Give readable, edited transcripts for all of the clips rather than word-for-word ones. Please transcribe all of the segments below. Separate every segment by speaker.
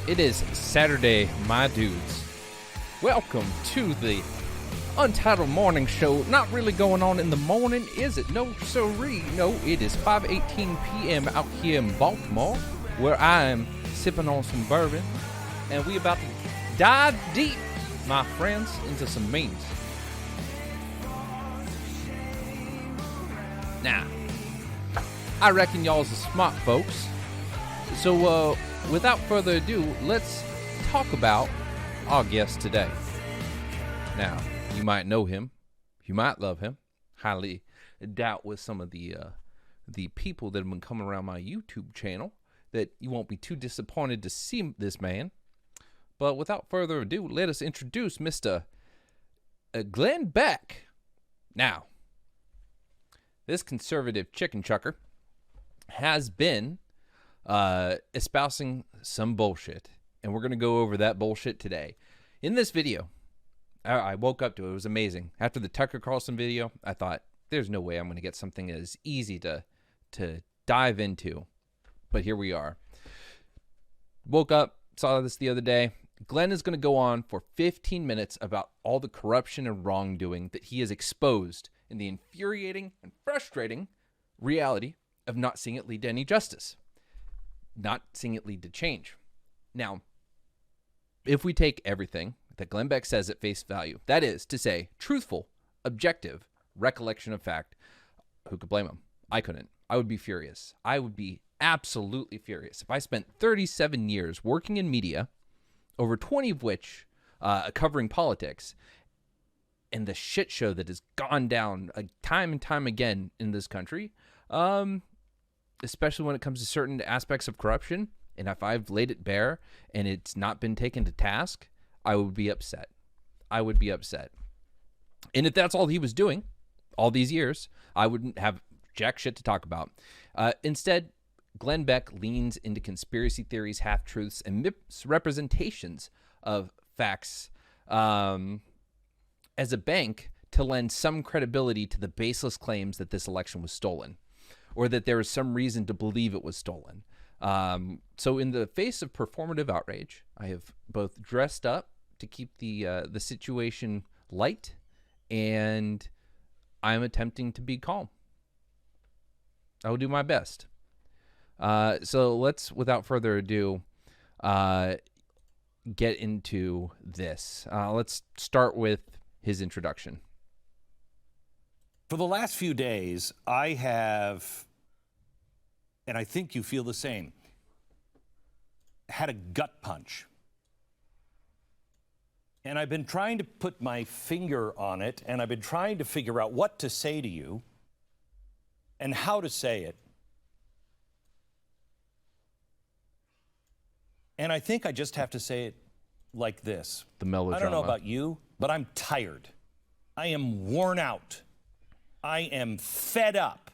Speaker 1: It is Saturday, my dudes. Welcome to the Untitled Morning Show. Not really going on in the morning, is it? No, sirree. No, it is 5:18 p.m. out here in Baltimore, where I am sipping on some bourbon, and we about to dive deep, my friends, into some memes. Now, I reckon y'all's the smart folks. So, without further ado, let's talk about our guest today. Now, you might know him, you might love him. Highly doubt with some of the people that have been coming around my YouTube channel that you won't be too disappointed to see this man. But without further ado, let us introduce Mr. Glenn Beck. Now, this conservative chicken chucker has been espousing some bullshit, and we're going to go over that bullshit today. In this video, I woke up to it. It was amazing. After the Tucker Carlson video, I thought, there's no way I'm going to get something as easy to dive into. But here we are. Woke up, saw this the other day. Glenn is going to go on for 15 minutes about all the corruption and wrongdoing that he has exposed in the infuriating and frustrating reality of not seeing it lead to any justice. Not seeing it lead to change. Now, if we take everything that Glenn Beck says at face value, that is to say, truthful, objective recollection of fact, who could blame him? I couldn't. I would be furious. I would be absolutely furious. If I spent 37 years working in media, over 20 of which covering politics, and the shit show that has gone down time and time again in this country, especially when it comes to certain aspects of corruption, and if I've laid it bare and it's not been taken to task, I would be upset. I would be upset. And if that's all he was doing all these years, I wouldn't have jack shit to talk about. Instead, Glenn Beck leans into conspiracy theories, half-truths, and misrepresentations of facts as a bank to lend some credibility to the baseless claims that this election was stolen, or that there is some reason to believe it was stolen. So in the face of performative outrage, I have both dressed up to keep the situation light, and I'm attempting to be calm. I will do my best. So let's, without further ado, get into this. Let's start with his introduction.
Speaker 2: For the last few days, I have, and I think you feel the same, had a gut punch. And I've been trying to put my finger on it, and I've been trying to figure out what to say to you and how to say it. And I think I just have to say it like this.
Speaker 1: The melodrama.
Speaker 2: I don't know about you, but I'm tired. I am worn out. I am fed up.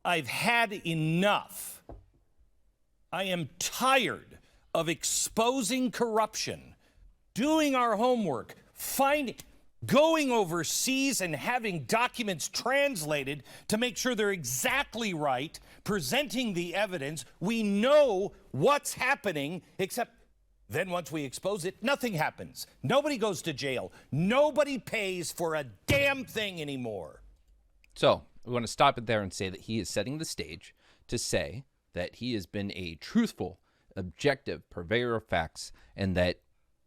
Speaker 2: I've had enough. I am tired of exposing corruption, doing our homework, going overseas and having documents translated to make sure they're exactly right, presenting the evidence. We know what's happening, except then once we expose it, nothing happens. Nobody goes to jail. Nobody pays for a damn thing anymore.
Speaker 1: So we want to stop it there and say that he is setting the stage to say that he has been a truthful, objective purveyor of facts, and that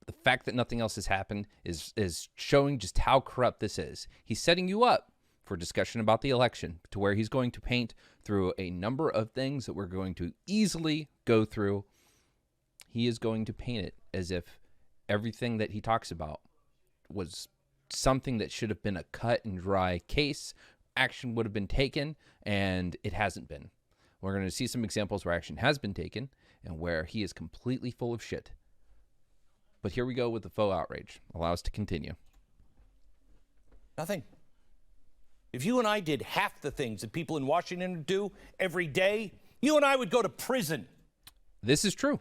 Speaker 1: the fact that nothing else has happened is showing just how corrupt this is. He's setting you up for discussion about the election, to where he's going to paint through a number of things that we're going to easily go through. He is going to paint it as if everything that he talks about was something that should have been a cut and dry case. Action would have been taken, and it hasn't been. We're going to see some examples where action has been taken and where he is completely full of shit. But here we go with the faux outrage. Allow us to continue.
Speaker 2: Nothing. If you and I did half the things that people in Washington do every day, you and I would go to prison.
Speaker 1: This is true.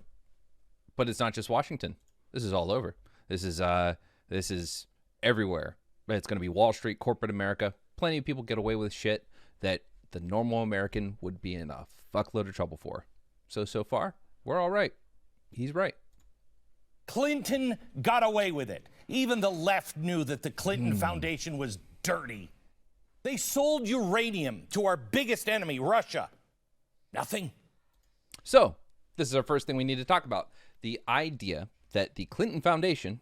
Speaker 1: But it's not just Washington. This is all over. This is everywhere. It's going to be Wall Street, corporate America. Plenty of people get away with shit that the normal American would be in a fuckload of trouble for. So far, we're all right. He's right.
Speaker 2: Clinton got away with it. Even the left knew that the Clinton Foundation was dirty. They sold uranium to our biggest enemy, Russia. Nothing.
Speaker 1: So, this is our first thing we need to talk about. The idea that the Clinton Foundation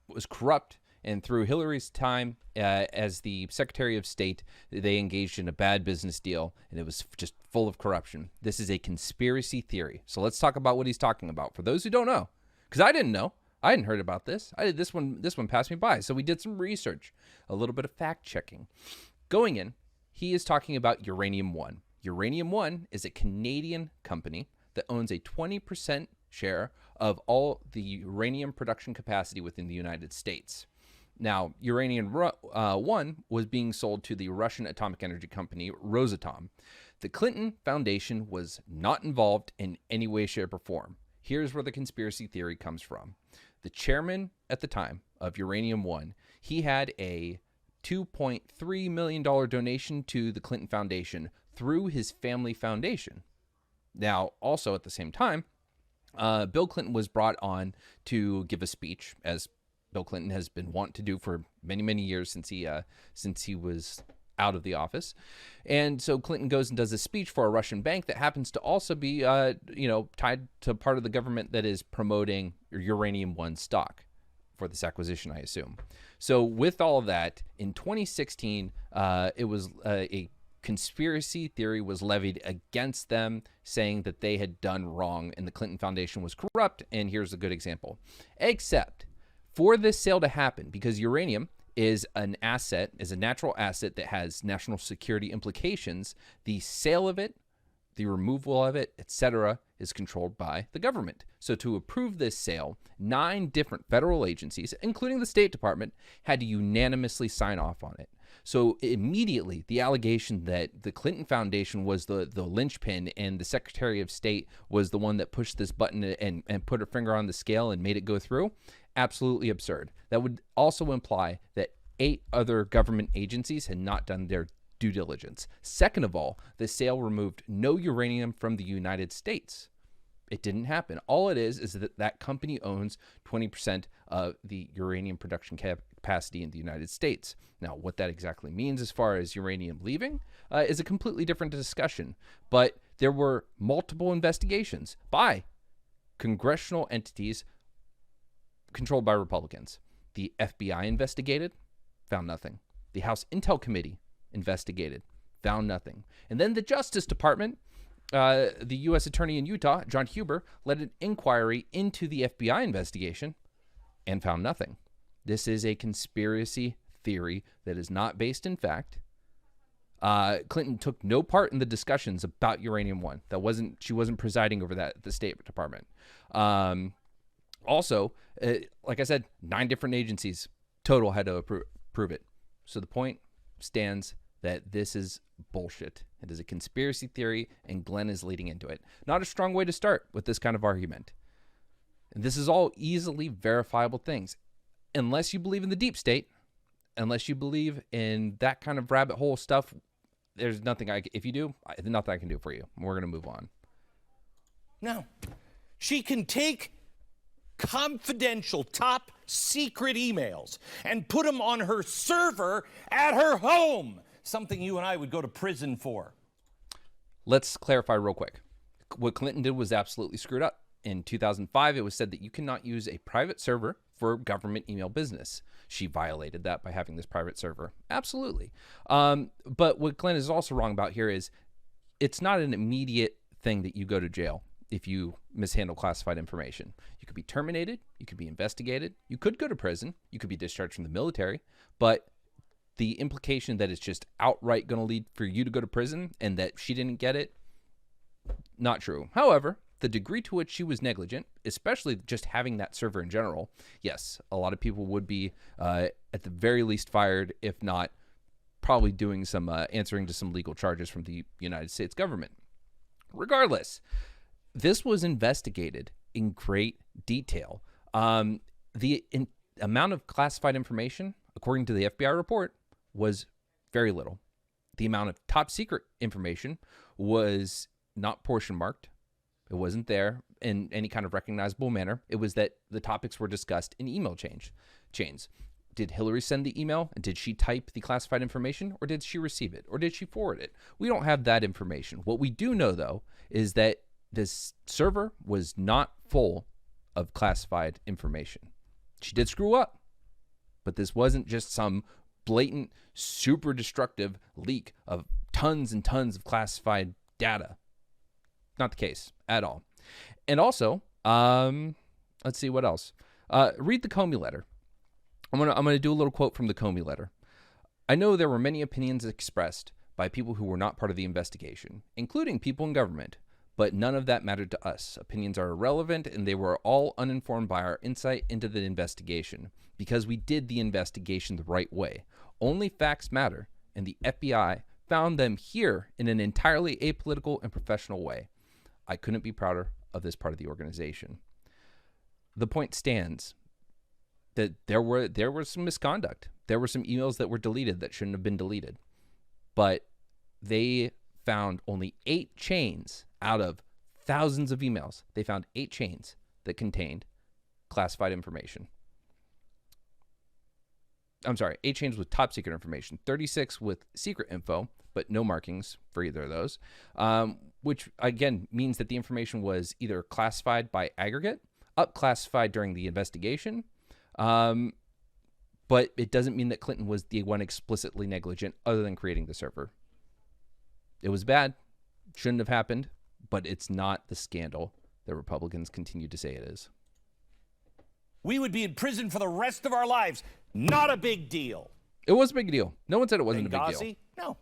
Speaker 1: was corrupt, and through Hillary's time as the Secretary of State, they engaged in a bad business deal, and it was just full of corruption. This is a conspiracy theory. So let's talk about what he's talking about. For those who don't know, because I didn't know. I hadn't heard about this. This one passed me by. So we did some research, a little bit of fact checking. Going in, he is talking about Uranium One. Uranium One is a Canadian company that owns a 20% share of all the uranium production capacity within the United States. Now, Uranium One was being sold to the Russian atomic energy company Rosatom. The Clinton Foundation was not involved in any way, shape, or form. Here's where the conspiracy theory comes from. The chairman at the time of Uranium One, he had a $2.3 million donation to the Clinton Foundation through his family foundation. Now, also at the same time, Bill Clinton was brought on to give a speech, as Bill Clinton has been wont to do for many, many years since he was out of the office. And so Clinton goes and does a speech for a Russian bank that happens to also be, tied to part of the government that is promoting Uranium One stock for this acquisition, I assume. So with all of that, in 2016, it was a conspiracy theory was levied against them, saying that they had done wrong and the Clinton Foundation was corrupt. And here's a good example. Except for this sale to happen, because uranium is a natural asset that has national security implications, the sale of it, the removal of it, etc., is controlled by the government. So to approve this sale, 9 different federal agencies, including the State Department, had to unanimously sign off on it. So immediately, the allegation that the Clinton Foundation was the linchpin and the Secretary of State was the one that pushed this button and put her finger on the scale and made it go through, absolutely absurd. That would also imply that 8 other government agencies had not done their due diligence. Second of all, the sale removed no uranium from the United States. It didn't happen. All it is that that company owns 20% of the uranium production capacity in the United States. Now, what that exactly means as far as uranium leaving is a completely different discussion. But there were multiple investigations by congressional entities controlled by Republicans. The FBI investigated, found nothing. The House Intel Committee investigated, found nothing. And then the Justice Department, the U.S. Attorney in Utah, John Huber, led an inquiry into the FBI investigation and found nothing. This is a conspiracy theory that is not based in fact. Clinton took no part in the discussions about Uranium One. She wasn't presiding over that at the State Department. Also, like I said, 9 different agencies total had to approve it. So the point stands that this is bullshit. It is a conspiracy theory, and Glenn is leading into it. Not a strong way to start with this kind of argument. And this is all easily verifiable things. Unless you believe in the deep state, unless you believe in that kind of rabbit hole stuff, there's nothing if you do, nothing I can do for you. We're going to move on.
Speaker 2: No. She can take confidential, top secret emails and put them on her server at her home. Something you and I would go to prison for.
Speaker 1: Let's clarify real quick. What Clinton did was absolutely screwed up. In 2005, it was said that you cannot use a private server for government email business. She violated that by having this private server. Absolutely. But what Glenn is also wrong about here is it's not an immediate thing that you go to jail if you mishandle classified information. You could be terminated. You could be investigated. You could go to prison. You could be discharged from the military. But the implication that it's just outright going to lead for you to go to prison and that she didn't get it, not true. However, the degree to which she was negligent, especially just having that server in general, yes, a lot of people would be at the very least fired, if not probably doing some answering to some legal charges from the United States government. Regardless, this was investigated in great detail. The amount of classified information, according to the FBI report, was very little. The amount of top secret information was not portion marked. It wasn't there. in any kind of recognizable manner. It was that the topics were discussed in email chains. Did Hillary send the email, and did she type the classified information, or did she receive it, or did she forward it? We don't have that information. What we do know, though, is that this server was not full of classified information. She did screw up, but this wasn't just some blatant, super destructive leak of tons and tons of classified data. Not the case at all. And also, let's see what else. Read the Comey Letter. I'm gonna do a little quote from the Comey Letter. I know there were many opinions expressed by people who were not part of the investigation, including people in government, but none of that mattered to us. Opinions are irrelevant, and they were all uninformed by our insight into the investigation, because we did the investigation the right way. Only facts matter, and the FBI found them here in an entirely apolitical and professional way. I couldn't be prouder of this part of the organization. The point stands that there was some misconduct. There were some emails that were deleted that shouldn't have been deleted. But they found only 8 chains out of thousands of emails. They found 8 chains that contained classified information. I'm sorry, 8 chains with top secret information, 36 with secret info, but no markings for either of those, which again means that the information was either classified by aggregate, up-classified during the investigation, but it doesn't mean that Clinton was the one explicitly negligent other than creating the server. It was bad, shouldn't have happened, but it's not the scandal that Republicans continue to say it is.
Speaker 2: We would be in prison for the rest of our lives. Not a big deal.
Speaker 1: It was a big deal. No one said it wasn't a big deal.
Speaker 2: No.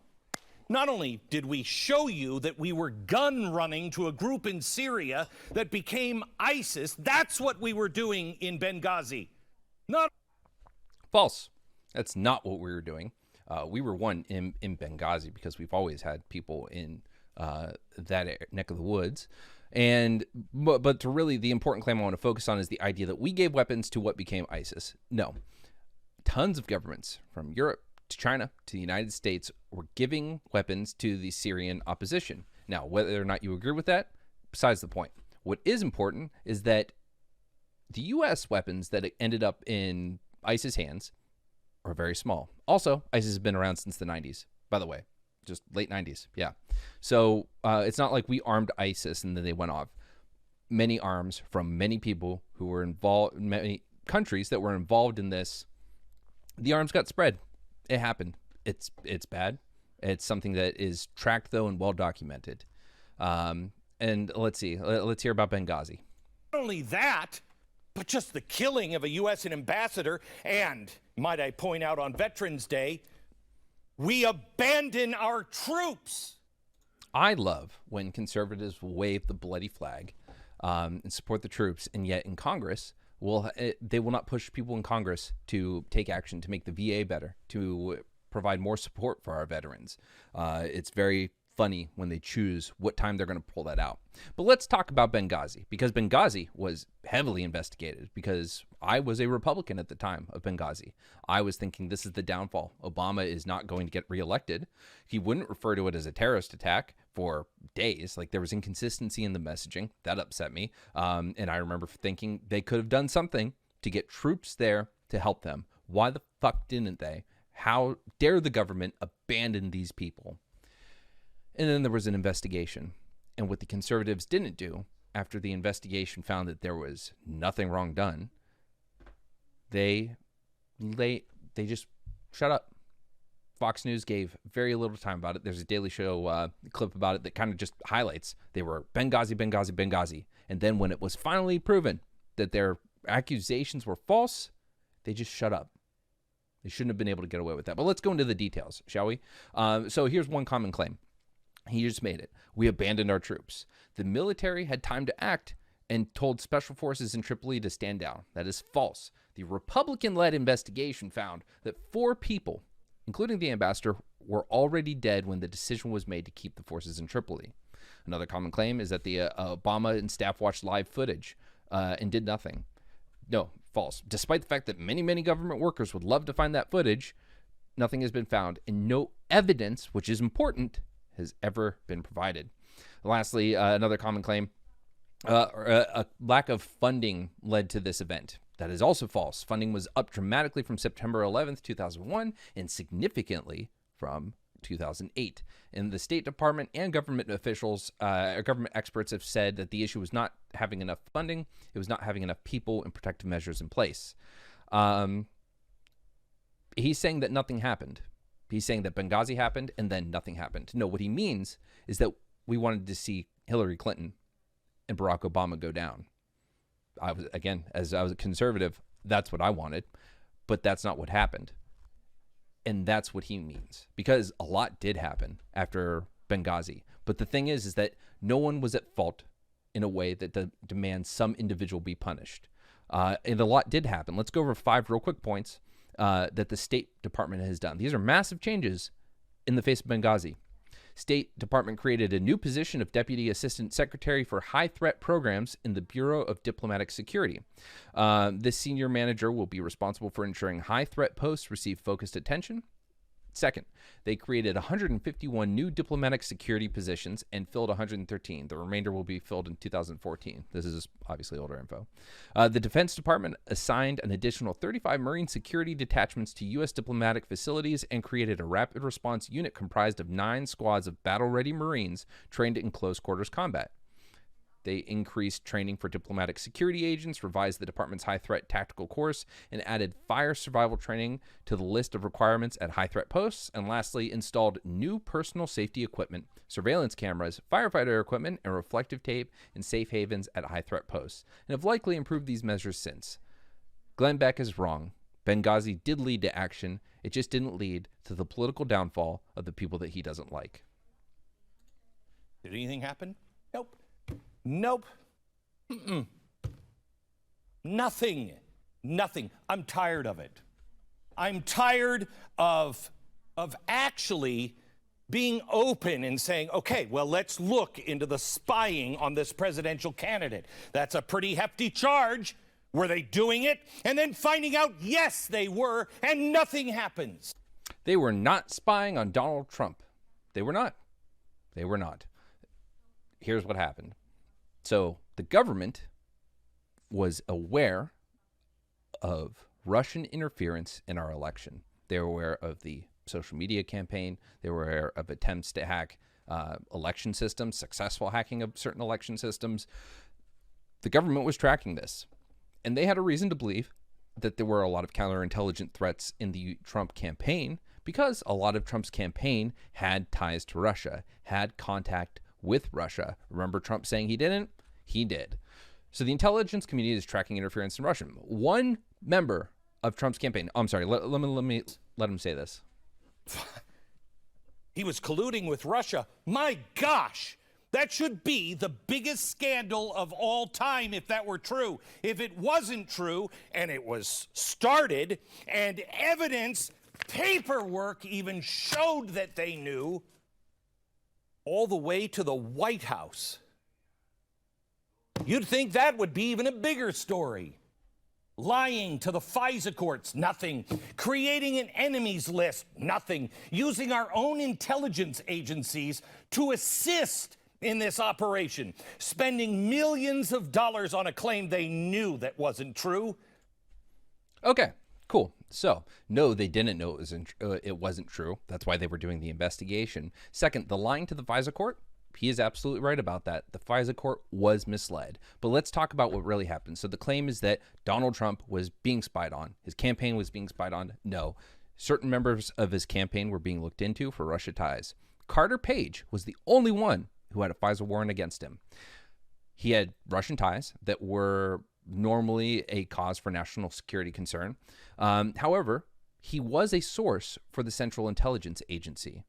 Speaker 2: Not only did we show you that we were gun running to a group in Syria that became ISIS, that's what we were doing in Benghazi. Not
Speaker 1: false. That's not what we were doing. We were in Benghazi because we've always had people in that neck of the woods. But to really, the important claim I want to focus on is the idea that we gave weapons to what became ISIS. No. Tons of governments from Europe to China to the United States were giving weapons to the Syrian opposition. Now, whether or not you agree with that, besides the point. What is important is that the U.S. weapons that ended up in ISIS hands are very small. Also, ISIS has been around since the 90s, by the way. Just late 90s, yeah. So it's not like we armed ISIS and then they went off. Many arms from many people who were involved, many countries that were involved in this. The arms got spread. It happened. It's bad. It's something that is tracked, though, and well documented. And let's see. Let's hear about Benghazi.
Speaker 2: Not only that, but just the killing of a U.S. ambassador, and, might I point out, on Veterans Day, we abandon our troops.
Speaker 1: I love when conservatives will wave the bloody flag and support the troops, and yet in Congress, they will not push people in Congress to take action to make the VA better, to provide more support for our veterans. It's very funny when they choose what time they're going to pull that out. But let's talk about Benghazi, because Benghazi was heavily investigated, because I was a Republican at the time of Benghazi. I was thinking this is the downfall. Obama is not going to get reelected. He wouldn't refer to it as a terrorist attack for days. Like, there was inconsistency in the messaging. That upset me. And I remember thinking they could have done something to get troops there to help them. Why the fuck didn't they? How dare the government abandon these people? And then there was an investigation. And what the conservatives didn't do, after the investigation found that there was nothing wrong done, they just shut up. Fox News gave very little time about it. There's a Daily Show clip about it that kind of just highlights they were Benghazi, Benghazi, Benghazi. And then when it was finally proven that their accusations were false, they just shut up. They shouldn't have been able to get away with that. But let's go into the details, shall we? So here's one common claim. He just made it. We abandoned our troops. The military had time to act and told special forces in Tripoli to stand down. That is false. The Republican-led investigation found that 4 people, including the ambassador, were already dead when the decision was made to keep the forces in Tripoli. Another common claim is that the Obama and staff watched live footage and did nothing. No, false. Despite the fact that many, many government workers would love to find that footage, nothing has been found, and no evidence, which is important, has ever been provided. Lastly, another common claim A lack of funding led to this event. That is also false. Funding was up dramatically from September 11th, 2001, and significantly from 2008. And the State Department and government officials, government experts have said that the issue was not having enough funding. It was not having enough people and protective measures in place. He's saying that nothing happened. He's saying that Benghazi happened and then nothing happened. No, what he means is that we wanted to see Hillary Clinton and Barack Obama go down. As I was a conservative, that's what I wanted, but that's not what happened. And that's what he means, because a lot did happen after Benghazi. But the thing is that no one was at fault in a way that demands some individual be punished. And a lot did happen. Let's go over 5 real quick points that the State Department has done. These are massive changes in the face of Benghazi. State Department created a new position of Deputy Assistant Secretary for High Threat Programs in the Bureau of Diplomatic Security. This senior manager will be responsible for ensuring high threat posts receive focused attention. Second, they created 151 new diplomatic security positions and filled 113. The remainder will be filled in 2014. This is obviously older info. The Defense Department assigned an additional 35 Marine security detachments to U.S. diplomatic facilities and created a rapid response unit comprised of 9 squads of battle-ready Marines trained in close quarters combat. They increased training for diplomatic security agents, revised the department's high-threat tactical course, and added fire survival training to the list of requirements at high-threat posts, and lastly, installed new personal safety equipment, surveillance cameras, firefighter equipment, and reflective tape in safe havens at high-threat posts, and have likely improved these measures since. Glenn Beck is wrong. Benghazi did lead to action. It just didn't lead to the political downfall of the people that he doesn't like.
Speaker 2: Did anything happen? Nope. Nope. Nothing. I'm tired of it. I'm tired of actually being open and saying, okay, well, let's look into the spying on this presidential candidate. That's a pretty hefty charge. Were they doing it? And then finding out, yes, they were, and nothing happens.
Speaker 1: They were not spying on Donald Trump. They were not. Here's what happened. So the government was aware of Russian interference in our election. They were aware of the social media campaign. They were aware of attempts to hack election systems, successful hacking of certain election systems. The government was tracking this, and they had a reason to believe that there were a lot of counterintelligence threats in the Trump campaign because a lot of Trump's campaign had ties to Russia, had contact with Russia. Remember Trump saying he didn't? He did. So the intelligence community is tracking interference in Russia. One member of Trump's campaign, I'm sorry, let him say this.
Speaker 2: He was colluding with Russia. My gosh, that should be the biggest scandal of all time if that were true. If it wasn't true, and it was started, and evidence, paperwork even showed that they knew, all the way to the White House. You'd think that would be even a bigger story. Lying to the Fisa courts, nothing. Creating an enemies list, nothing. Using our own intelligence agencies to assist in this operation. Spending millions of dollars on a claim they knew that wasn't true.
Speaker 1: Okay, cool. So, no, they didn't know it wasn't true. That's why they were doing the investigation. Second, the lying to the Fisa court. He is absolutely right about that. The Fisa court was misled. But let's talk about what really happened. So the claim is that Donald Trump was being spied on. His campaign was being spied on. No. Certain members of his campaign were being looked into for Russia ties. Carter Page was the only one who had a FISA warrant against him. He had Russian ties that were normally a cause for national security concern. However, he was a source for the Central Intelligence Agency.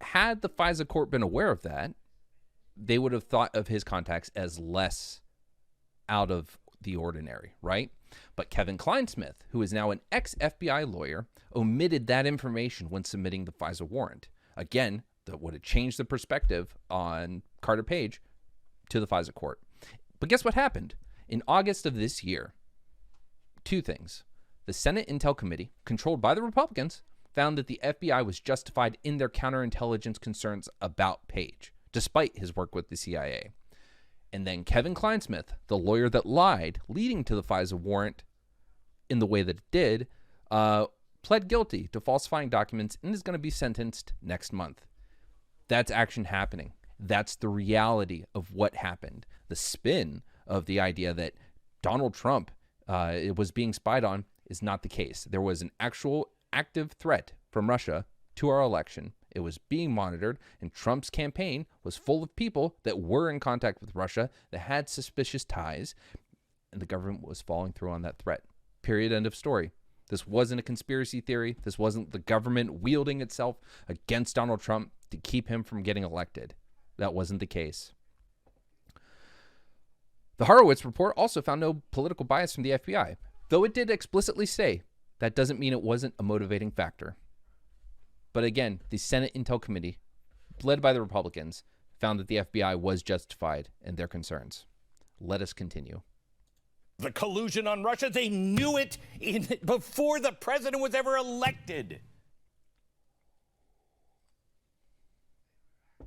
Speaker 1: Had the FISA court been aware of that, they would have thought of his contacts as less out of the ordinary, right? But Kevin Kleinsmith, who is now an ex-FBI lawyer, omitted that information when submitting the FISA warrant. Again, that would have changed the perspective on Carter Page to the FISA court. But guess what happened? In August of this year, 2 things. The Senate Intel Committee, controlled by the Republicans, found that the FBI was justified in their counterintelligence concerns about Page, despite his work with the CIA. And then Kevin Kleinsmith, the lawyer that lied, leading to the FISA warrant in the way that it did, pled guilty to falsifying documents and is going to be sentenced next month. That's action happening. That's the reality of what happened. The spin of the idea that Donald Trump was being spied on is not the case. There was an actual active threat from Russia to our election. It was being monitored, and Trump's campaign was full of people that were in contact with Russia, that had suspicious ties, and the government was following through on that threat. Period. End of story. This wasn't a conspiracy theory. This wasn't the government wielding itself against Donald Trump to keep him from getting elected. That wasn't the case. The Horowitz report also found no political bias from the FBI, though it did explicitly say that doesn't mean it wasn't a motivating factor. But again, the Senate Intel Committee, led by the Republicans, found that the FBI was justified in their concerns. Let us continue.
Speaker 2: The collusion on Russia, they knew it before the president was ever elected.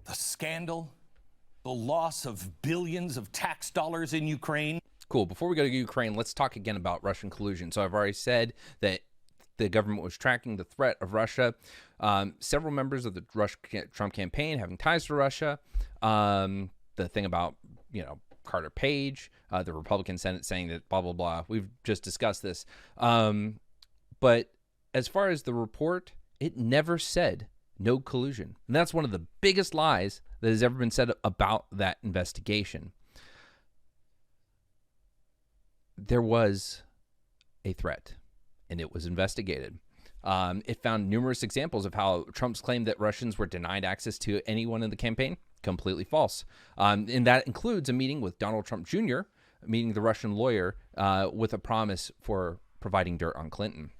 Speaker 2: The scandal, the loss of billions of tax dollars in Ukraine.
Speaker 1: Cool. Before we go to Ukraine, let's talk again about Russian collusion. So I've already said that the government was tracking the threat of Russia. Several members of the Trump campaign having ties to Russia. The thing about, Carter Page, the Republican Senate saying that blah, blah, blah. We've just discussed this. But as far as the report, it never said no collusion. And that's one of the biggest lies that has ever been said about that investigation. There was a threat, and it was investigated. It found numerous examples of how Trump's claim that Russians were denied access to anyone in the campaign, completely false. And that includes a meeting with Donald Trump Jr., meeting the Russian lawyer with a promise for providing dirt on Clinton.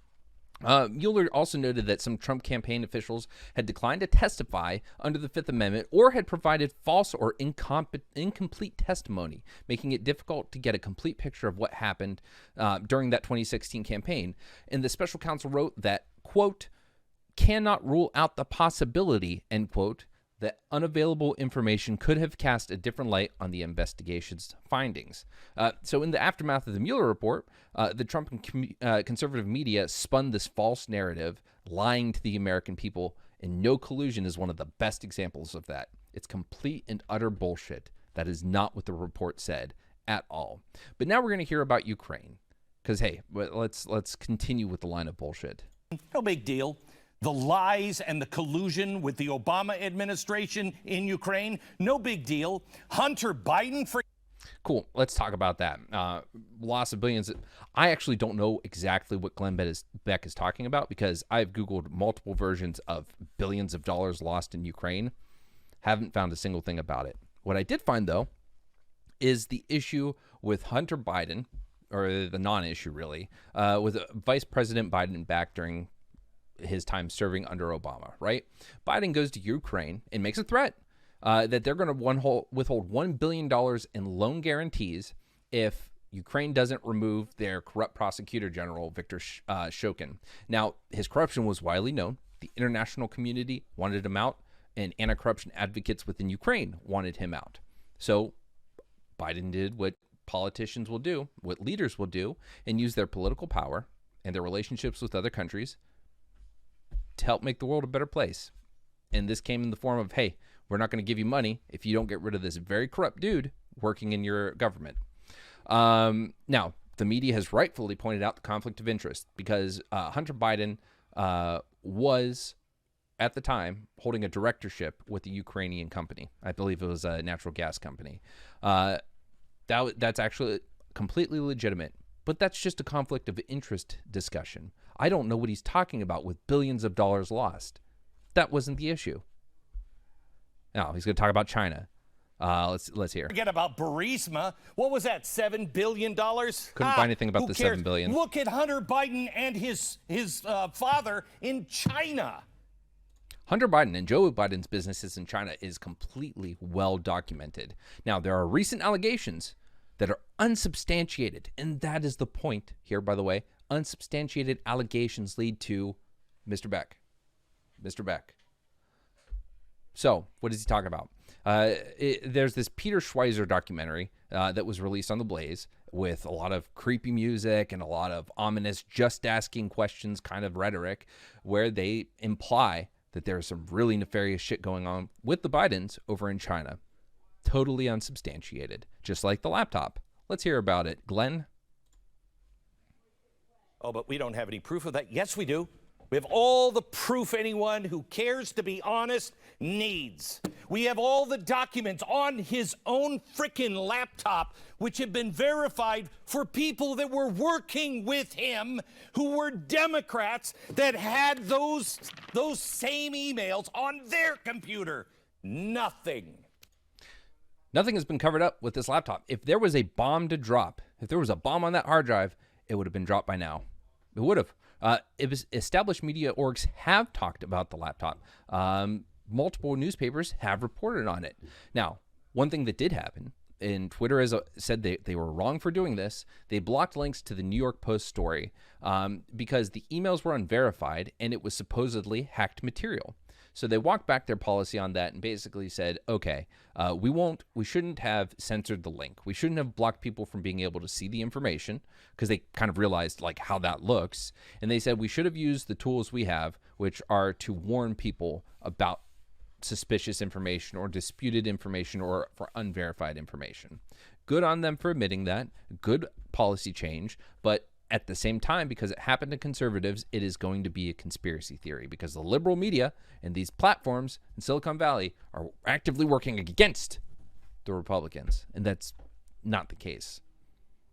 Speaker 1: Mueller also noted that some Trump campaign officials had declined to testify under the Fifth Amendment or had provided false or incomplete testimony, making it difficult to get a complete picture of what happened during that 2016 campaign. And the special counsel wrote that, quote, cannot rule out the possibility, end quote, that unavailable information could have cast a different light on the investigation's findings. So in the aftermath of the Mueller report, the Trump and conservative media spun this false narrative, lying to the American people, and no collusion is one of the best examples of that. It's complete and utter bullshit. That is not what the report said at all. But now we're going to hear about Ukraine, because, hey, let's continue with the line of bullshit.
Speaker 2: No big deal. The lies and the collusion with the Obama administration in Ukraine, no big deal. Hunter Biden for...
Speaker 1: Cool. Let's talk about that. Loss of billions. I actually don't know exactly what Glenn Beck is talking about because I've Googled multiple versions of billions of dollars lost in Ukraine. Haven't found a single thing about it. What I did find, though, is the issue with Hunter Biden, or the non-issue, really, with Vice President Biden back during his time serving under Obama, right? Biden goes to Ukraine and makes a threat that they're going to withhold $1 billion in loan guarantees if Ukraine doesn't remove their corrupt prosecutor general, Viktor Shokin. Now, his corruption was widely known. The international community wanted him out, and anti-corruption advocates within Ukraine wanted him out. So Biden did what politicians will do, what leaders will do, and use their political power and their relationships with other countries to help make the world a better place. And this came in the form of, hey, we're not going to give you money if you don't get rid of this very corrupt dude working in your government. Now, the media has rightfully pointed out the conflict of interest because Hunter Biden was, at the time, holding a directorship with a Ukrainian company. I believe it was a natural gas company. That's actually completely legitimate. But that's just a conflict of interest discussion. I don't know what he's talking about with billions of dollars lost. That wasn't the issue. Now, he's going to talk about China. Let's hear.
Speaker 2: Forget about Burisma. What was that, $7 billion?
Speaker 1: Couldn't find anything about the $7 billion.
Speaker 2: Look at Hunter Biden and his father in China.
Speaker 1: Hunter Biden and Joe Biden's businesses in China is completely well documented. Now, there are recent allegations that are unsubstantiated, and that is the point here, by the way. Unsubstantiated allegations lead to Mr. Beck. Mr. Beck. So, what is he talking about? There's this Peter Schweizer documentary that was released on the Blaze with a lot of creepy music and a lot of ominous just asking questions kind of rhetoric, where they imply that there's some really nefarious shit going on with the Bidens over in China. Totally unsubstantiated, just like the laptop. Let's hear about it. Glenn?
Speaker 2: Oh, but we don't have any proof of that. Yes, we do. We have all the proof anyone who cares to be honest needs. We have all the documents on his own frickin' laptop, which have been verified for people that were working with him, who were Democrats that had those same emails on their computer. Nothing
Speaker 1: has been covered up with this laptop. If there was a bomb to drop, if there was a bomb on that hard drive, it would have been dropped by now. It would have. Established media orgs have talked about the laptop. Multiple newspapers have reported on it. Now, one thing that did happen, and Twitter has said they were wrong for doing this, they blocked links to the New York Post story because the emails were unverified and it was supposedly hacked material. So they walked back their policy on that and basically said, okay, we shouldn't have censored the link. We shouldn't have blocked people from being able to see the information, because they kind of realized like how that looks. And they said we should have used the tools we have, which are to warn people about suspicious information or disputed information or for unverified information. Good on them for admitting that. Good policy change. But at the same time, because it happened to conservatives, it is going to be a conspiracy theory, because the liberal media and these platforms in Silicon Valley are actively working against the Republicans, and that's not the case.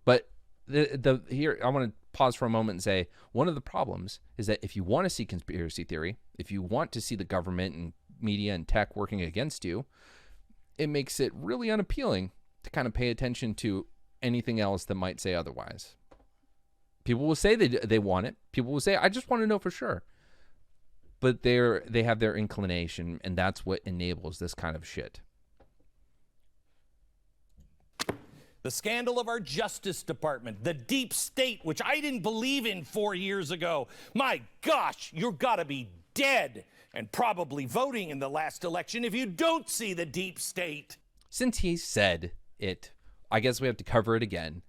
Speaker 1: But here, I want to pause for a moment and say, one of the problems is that if you want to see conspiracy theory, if you want to see the government and media and tech working against you, it makes it really unappealing to kind of pay attention to anything else that might say otherwise. People will say they want it. People will say, I just want to know for sure. But they have their inclination, and that's what enables this kind of shit.
Speaker 2: The scandal of our Justice Department, the deep state, which I didn't believe in 4 years ago. My gosh, you've got to be dead and probably voting in the last election if you don't see the deep state.
Speaker 1: Since he said it, I guess we have to cover it again.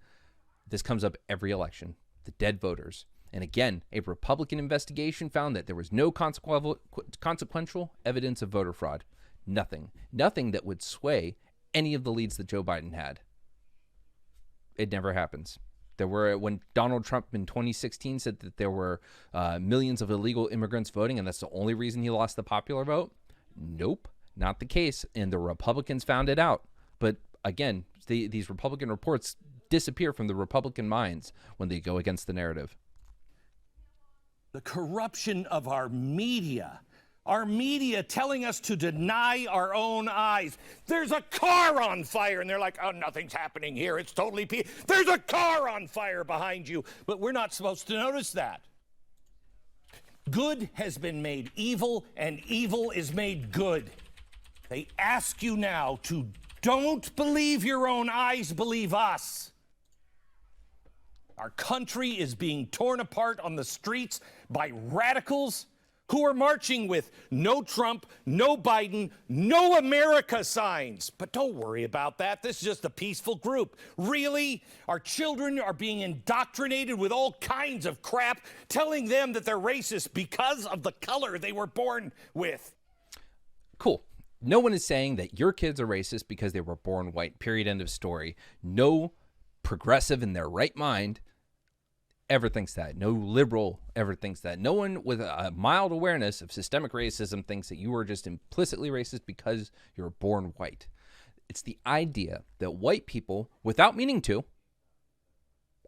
Speaker 1: This comes up every election. The dead voters. And again, a Republican investigation found that there was no consequential evidence of voter fraud. Nothing that would sway any of the leads that Joe Biden had. It never happens. When Donald Trump in 2016 said that there were millions of illegal immigrants voting and that's the only reason he lost the popular vote. Nope, not the case. And the Republicans found it out. But again, these Republican reports disappear from the Republican minds when they go against the narrative.
Speaker 2: The corruption of our media telling us to deny our own eyes. There's a car on fire, and they're like, oh, nothing's happening here. It's totally peaceful. There's a car on fire behind you, but we're not supposed to notice that. Good has been made evil, and evil is made good. They ask you now to don't believe your own eyes, believe us. Our country is being torn apart on the streets by radicals who are marching with no Trump, no Biden, no America signs. But don't worry about that. This is just a peaceful group. Really? Our children are being indoctrinated with all kinds of crap, telling them that they're racist because of the color they were born with.
Speaker 1: Cool. No one is saying that your kids are racist because they were born white. Period. End of story. No progressive in their right mind ever thinks that. No liberal ever thinks that. No one with a mild awareness of systemic racism thinks that you are just implicitly racist because you're born white. It's the idea that white people, without meaning to,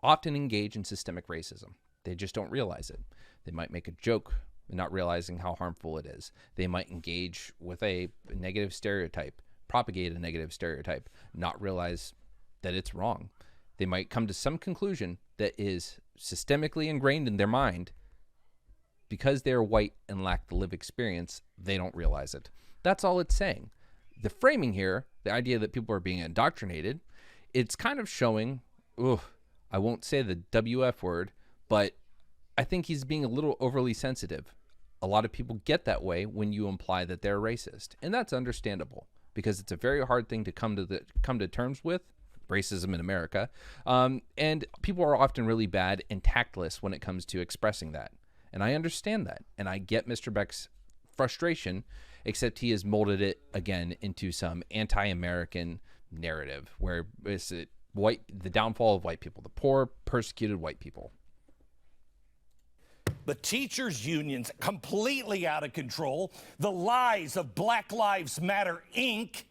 Speaker 1: often engage in systemic racism. They just don't realize it. They might make a joke not realizing how harmful it is. They might engage with a negative stereotype, propagate a negative stereotype, not realize that it's wrong. They might come to some conclusion that is systemically ingrained in their mind. Because they're white and lack the lived experience, they don't realize it. That's all it's saying. The framing here, the idea that people are being indoctrinated, it's kind of showing, I won't say the WF word, but I think he's being a little overly sensitive. A lot of people get that way when you imply that they're racist, and that's understandable because it's a very hard thing to come to terms with racism in America. And people are often really bad and tactless when it comes to expressing that. And I understand that. And I get Mr. Beck's frustration, except he has molded it again into some anti-American narrative where it's the downfall of white people, the poor, persecuted white people.
Speaker 2: The teachers' unions completely out of control, the lies of Black Lives Matter, Inc.,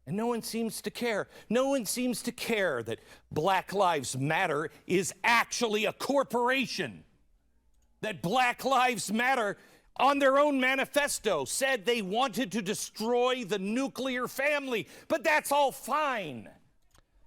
Speaker 2: and no one seems to care. No one seems to care that Black Lives Matter is actually a corporation. That Black Lives Matter, on their own manifesto, said they wanted to destroy the nuclear family. But that's all fine.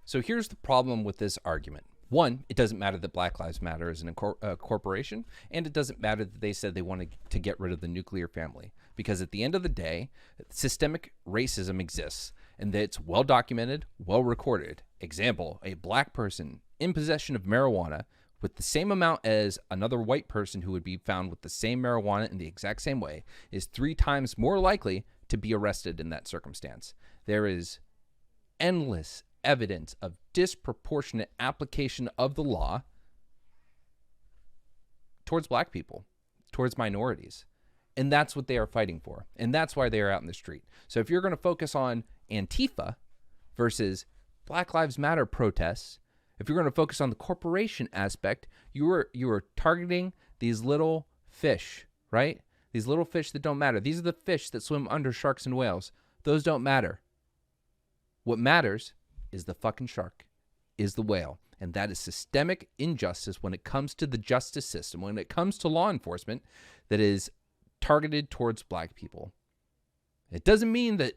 Speaker 1: So here's the problem with this argument. One, it doesn't matter that Black Lives Matter is a corporation, and it doesn't matter that they said they wanted to get rid of the nuclear family. Because at the end of the day, systemic racism exists, and that it's well documented, well recorded. Example, a black person in possession of marijuana with the same amount as another white person who would be found with the same marijuana in the exact same way is 3 times more likely to be arrested in that circumstance. There is endless evidence of disproportionate application of the law towards black people, towards minorities. And that's what they are fighting for. And that's why they are out in the street. So if you're going to focus on Antifa versus Black Lives Matter protests, if you're going to focus on the corporation aspect, you are targeting these little fish, right? These little fish that don't matter. These are the fish that swim under sharks and whales. Those don't matter. What matters is the fucking shark, is the whale. And that is systemic injustice when it comes to the justice system, when it comes to law enforcement that is targeted towards black people. It doesn't mean that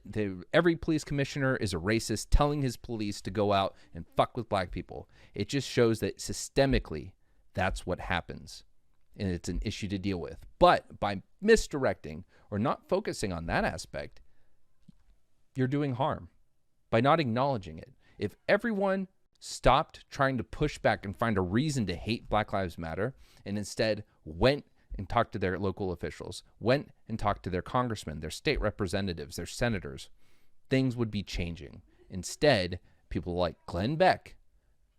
Speaker 1: every police commissioner is a racist telling his police to go out and fuck with black people. It just shows that systemically that's what happens. And it's an issue to deal with. But by misdirecting or not focusing on that aspect, you're doing harm by not acknowledging it. If everyone stopped trying to push back and find a reason to hate Black Lives Matter and instead went and talked to their local officials, went and talked to their congressmen, their state representatives, their senators, things would be changing. Instead, people like Glenn Beck,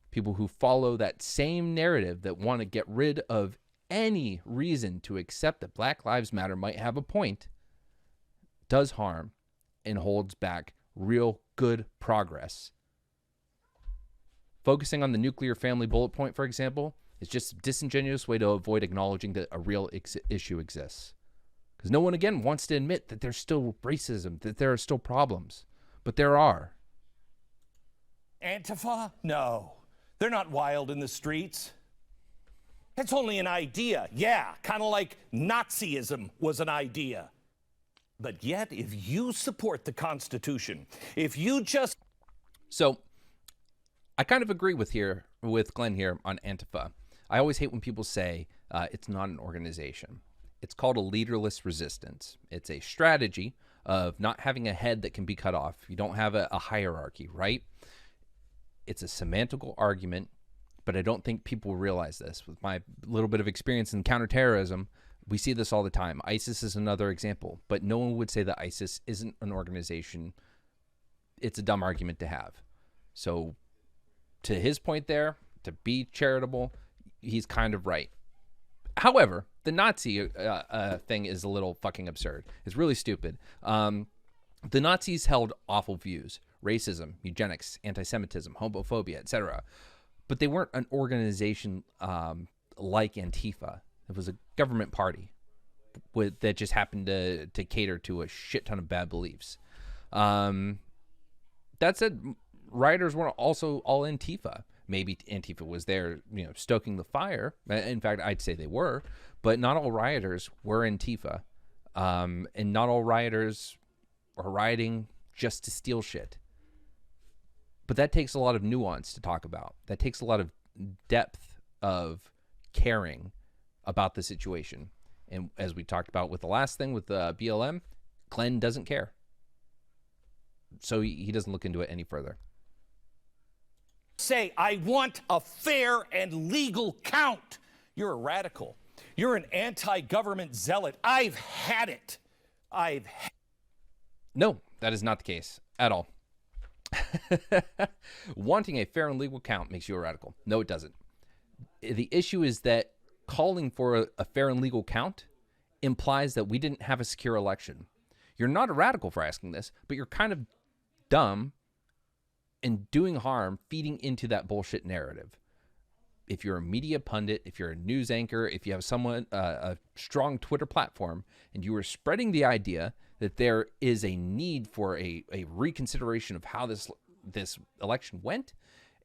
Speaker 1: people who follow that same narrative that want to get rid of any reason to accept that Black Lives Matter might have a point, does harm and holds back real good progress. Focusing on the nuclear family bullet point, for example, is just a disingenuous way to avoid acknowledging that a real issue exists. Because no one, again, wants to admit that there's still racism, that there are still problems. But there are.
Speaker 2: Antifa? No. They're not wild in the streets. It's only an idea. Yeah, kind of like Nazism was an idea. But yet, if you support the Constitution, if you just...
Speaker 1: So, I kind of agree with Glenn here on Antifa. I always hate when people say it's not an organization. It's called a leaderless resistance. It's a strategy of not having a head that can be cut off. You don't have a hierarchy, right? It's a semantical argument, but I don't think people realize this. With my little bit of experience in counterterrorism, we see this all the time. ISIS is another example, but no one would say that ISIS isn't an organization. It's a dumb argument to have. So to his point there, to be charitable, he's kind of right. However, the Nazi thing is a little fucking absurd. It's really stupid. The Nazis held awful views: racism, eugenics, anti-Semitism, homophobia, etc. But they weren't an organization like Antifa. It was a government party that just happened to cater to a shit ton of bad beliefs. That said, rioters weren't also all Antifa. Maybe Antifa was there, stoking the fire. In fact, I'd say they were, but not all rioters were Antifa. And not all rioters are rioting just to steal shit. But that takes a lot of nuance to talk about. That takes a lot of depth of caring about the situation. And as we talked about with the last thing with BLM, Glenn doesn't care. So he doesn't look into it any further.
Speaker 2: Say, I want a fair and legal count. You're a radical. You're an anti-government zealot. I've had it.
Speaker 1: No, that is not the case at all. Wanting a fair and legal count makes you a radical. No, it doesn't. The issue is that calling for a fair and legal count implies that we didn't have a secure election. You're not a radical for asking this, but you're kind of dumb and doing harm feeding into that bullshit narrative. If you're a media pundit, if you're a news anchor, if you have someone, a strong Twitter platform, and you are spreading the idea that there is a need for a reconsideration of how this election went,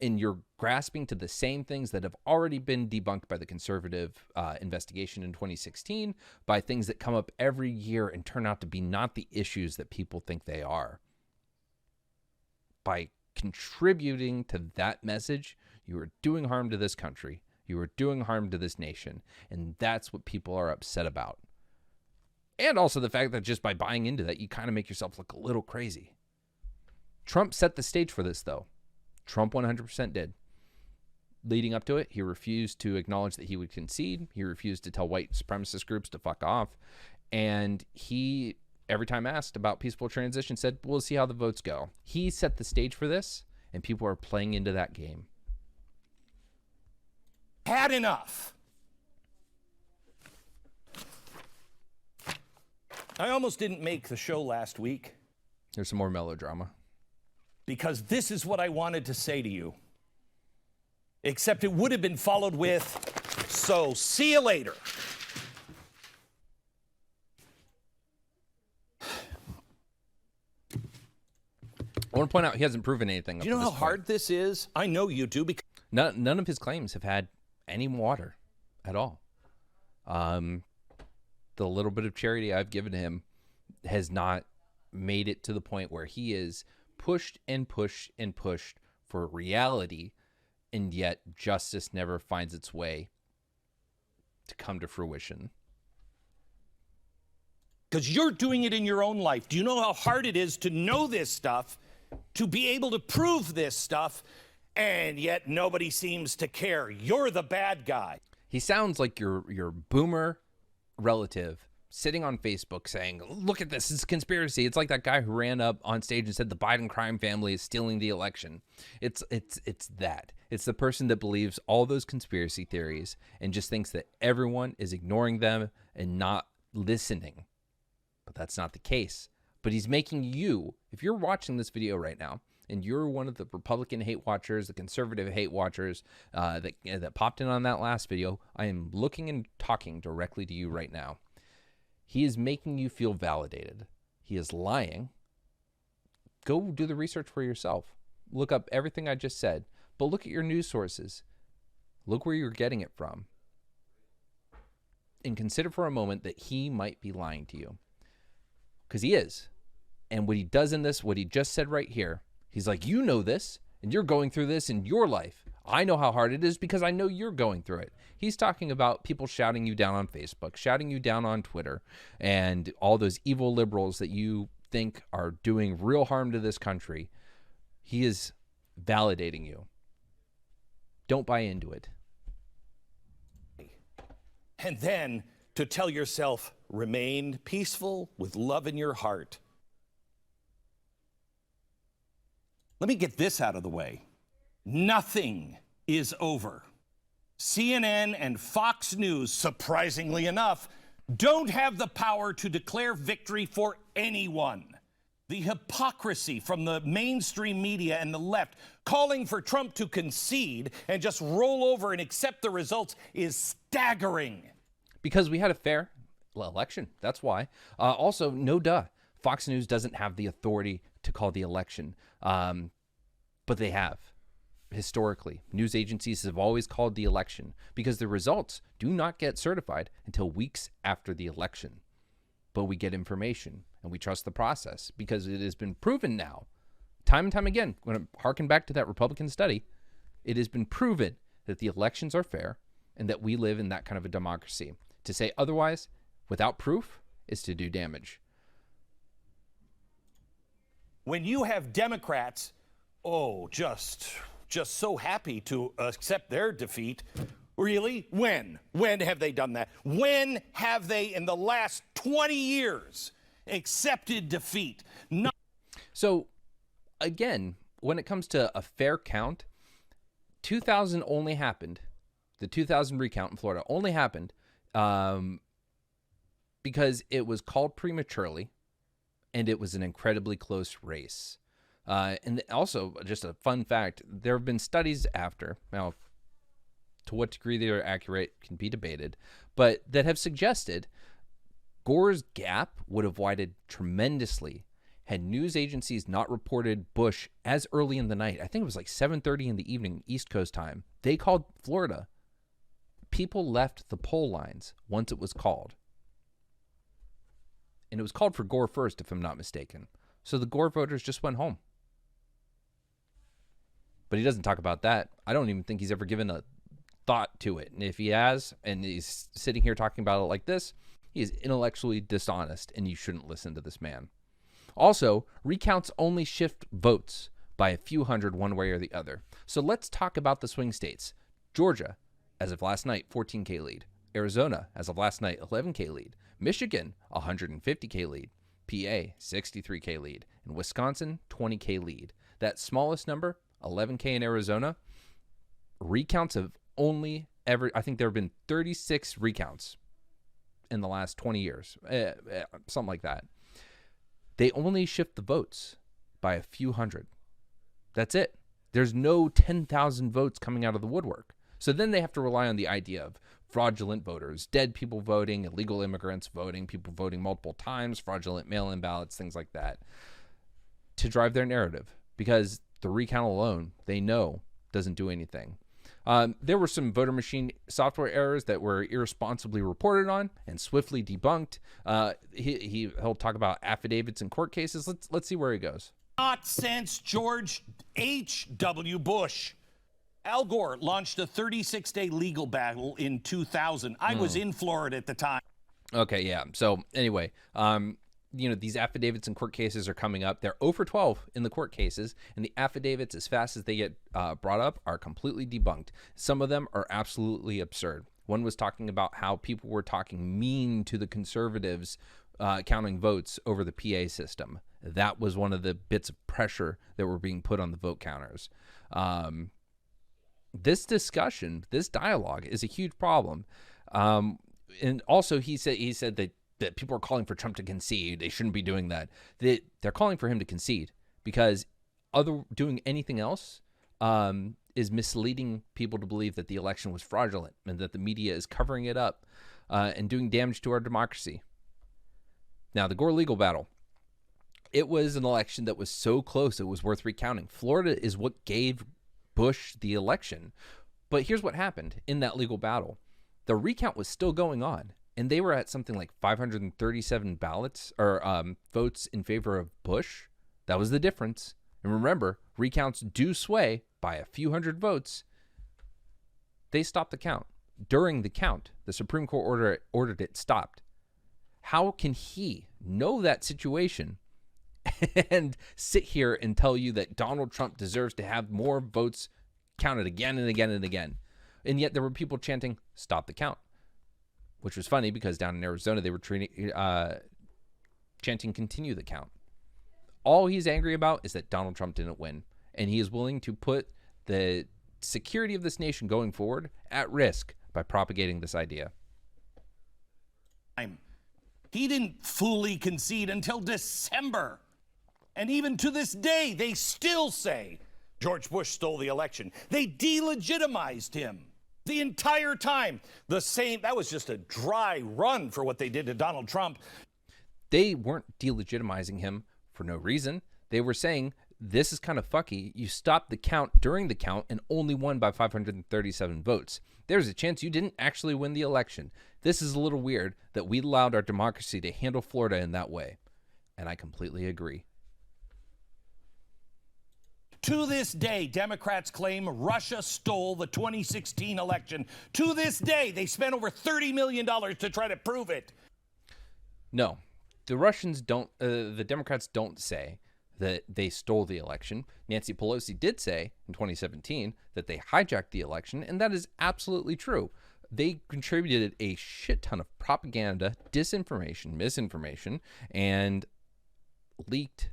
Speaker 1: and you're grasping to the same things that have already been debunked by the conservative investigation in 2016, by things that come up every year and turn out to be not the issues that people think they are. By contributing to that message, you are doing harm to this country. You are doing harm to this nation. And that's what people are upset about. And also the fact that just by buying into that, you kind of make yourself look a little crazy. Trump set the stage for this, though. Trump 100% did. Leading up to it, he refused to acknowledge that he would concede. He refused to tell white supremacist groups to fuck off. And he, every time asked about peaceful transition, said, we'll see how the votes go. He set the stage for this, and people are playing into that game.
Speaker 2: Had enough. I almost didn't make the show last week.
Speaker 1: There's some more melodrama.
Speaker 2: Because this is what I wanted to say to you. Except it would have been followed with, so see you later.
Speaker 1: I want to point out he hasn't proven anything.
Speaker 2: Do you know how hard this is? I know you do. Because
Speaker 1: none of his claims have had any water at all. The little bit of charity I've given him has not made it to the point where he is pushed and pushed and pushed for reality, and yet justice never finds its way to come to fruition.
Speaker 2: Because you're doing it in your own life. Do you know how hard it is to know this stuff, to be able to prove this stuff, and yet nobody seems to care? You're the bad guy.
Speaker 1: He sounds like your boomer relative sitting on Facebook saying, look at this, it's a conspiracy. It's like that guy who ran up on stage and said the Biden crime family is stealing the election. It's that. It's the person that believes all those conspiracy theories and just thinks that everyone is ignoring them and not listening. But that's not the case. But he's making you, if you're watching this video right now, and you're one of the Republican hate watchers, the conservative hate watchers that popped in on that last video, I am looking and talking directly to you right now. He is making you feel validated. He is lying. Go do the research for yourself. Look up everything I just said, but look at your news sources. Look where you're getting it from. And consider for a moment that he might be lying to you. Because he is. And what he does in this, what he just said right here, he's like, you know this, and you're going through this in your life. I know how hard it is because I know you're going through it. He's talking about people shouting you down on Facebook, shouting you down on Twitter, and all those evil liberals that you think are doing real harm to this country. He is validating you. Don't buy into it.
Speaker 2: And then to tell yourself, remain peaceful with love in your heart. Let me get this out of the way. Nothing is over. CNN and Fox News, surprisingly enough, don't have the power to declare victory for anyone. The hypocrisy from the mainstream media and the left calling for Trump to concede and just roll over and accept the results is staggering.
Speaker 1: Because we had a fair election. That's why. Also, no duh. Fox News doesn't have the authority to call the election. But they have. Historically, news agencies have always called the election because the results do not get certified until weeks after the election. But we get information and we trust the process because it has been proven now, time and time again, when I harken back to that Republican study, it has been proven that the elections are fair and that we live in that kind of a democracy. To say otherwise, without proof, is to do damage.
Speaker 2: When you have Democrats, just so happy to accept their defeat. Really? When? When have they done that? When have they, in the last 20 years, accepted defeat?
Speaker 1: So, again, when it comes to a fair count, 2000 only happened. The 2000 recount in Florida only happened because it was called prematurely, and it was an incredibly close race. And also, just a fun fact, there have been studies after, now, to what degree they are accurate can be debated, but that have suggested Gore's gap would have widened tremendously had news agencies not reported Bush as early in the night. I think it was like 7:30 in the evening, East Coast time. They called Florida. People left the poll lines once it was called. And it was called for Gore first, if I'm not mistaken. So the Gore voters just went home. But he doesn't talk about that. I don't even think he's ever given a thought to it. And if he has, and he's sitting here talking about it like this, he is intellectually dishonest, and you shouldn't listen to this man. Also, recounts only shift votes by a few hundred one way or the other. So let's talk about the swing states. Georgia, as of last night, 14K lead. Arizona, as of last night, 11K lead. Michigan, 150K lead. PA, 63K lead. And Wisconsin, 20K lead. That smallest number, 11K in Arizona, recounts have only ever, I think there have been 36 recounts in the last 20 years, something like that. They only shift the votes by a few hundred. That's it. There's no 10,000 votes coming out of the woodwork. So then they have to rely on the idea of fraudulent voters, dead people voting, illegal immigrants voting, people voting multiple times, fraudulent mail-in ballots, things like that, to drive their narrative. Because the recount alone, they know, doesn't do anything. There were some voter machine software errors that were irresponsibly reported on and swiftly debunked. He'll talk about affidavits in court cases. Let's see where he goes.
Speaker 2: Not since George H.W. Bush. Al Gore launched a 36-day legal battle in 2000. I was in Florida at the time.
Speaker 1: Okay, yeah. So anyway, these affidavits in court cases are coming up. They're 0 for 12 in the court cases, and the affidavits, as fast as they get brought up, are completely debunked. Some of them are absolutely absurd. One was talking about how people were talking mean to the conservatives counting votes over the PA system. That was one of the bits of pressure that were being put on the vote counters. This discussion, this dialogue is a huge problem. And also he said that people are calling for Trump to concede. They shouldn't be doing that. They're calling for him to concede because doing anything else is misleading people to believe that the election was fraudulent and that the media is covering it up and doing damage to our democracy. Now, the Gore legal battle. It was an election that was so close it was worth recounting. Florida is what gave Bush the election. But here's what happened in that legal battle. The recount was still going on, and they were at something like 537 ballots or votes in favor of Bush. That was the difference. And remember, recounts do sway by a few hundred votes. They stopped the count. During the count, the Supreme Court ordered it stopped. How can he know that situation and sit here and tell you that Donald Trump deserves to have more votes counted again and again and again? And yet there were people chanting, stop the count, which was funny because down in Arizona, they were chanting, continue the count. All he's angry about is that Donald Trump didn't win. And he is willing to put the security of this nation going forward at risk by propagating this idea.
Speaker 2: He didn't fully concede until December. And even to this day, they still say George Bush stole the election. They delegitimized him the entire time. That was just a dry run for what they did to Donald Trump.
Speaker 1: They weren't delegitimizing him for no reason. They were saying, this is kind of fucky. You stopped the count during the count and only won by 537 votes. There's a chance you didn't actually win the election. This is a little weird that we allowed our democracy to handle Florida in that way. And I completely agree.
Speaker 2: To this day, Democrats claim Russia stole the 2016 election. To this day, they spent over $30 million to try to prove it.
Speaker 1: No, the Democrats don't say that they stole the election. Nancy Pelosi did say in 2017 that they hijacked the election, and that is absolutely true. They contributed a shit ton of propaganda, disinformation, misinformation, and leaked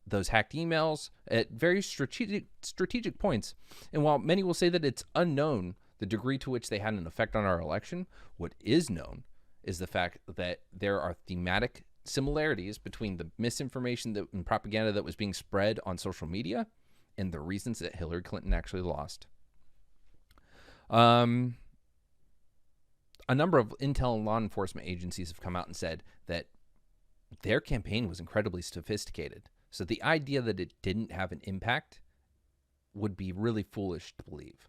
Speaker 1: those hacked emails at very strategic points. And while many will say that it's unknown the degree to which they had an effect on our election, what is known is the fact that there are thematic similarities between the misinformation and propaganda that was being spread on social media and the reasons that Hillary Clinton actually lost. A number of intel and law enforcement agencies have come out and said that their campaign was incredibly sophisticated. So the idea that it didn't have an impact would be really foolish to believe.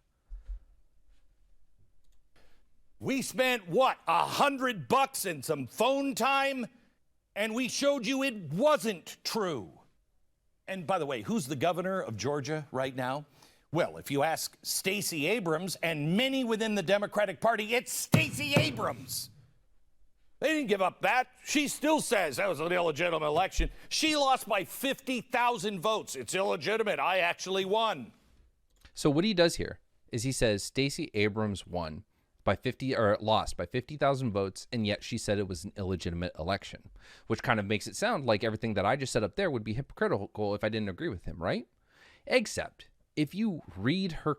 Speaker 2: We spent, what, $100 and some phone time? And we showed you it wasn't true. And by the way, who's the governor of Georgia right now? Well, if you ask Stacey Abrams and many within the Democratic Party, it's Stacey Abrams. They didn't give up that. She still says that was an illegitimate election. She lost by 50,000 votes. It's illegitimate. I actually won.
Speaker 1: So what he does here is he says Stacey Abrams won by 50 or lost by 50,000 votes, and yet she said it was an illegitimate election, which kind of makes it sound like everything that I just said up there would be hypocritical if I didn't agree with him, right? Except if you read her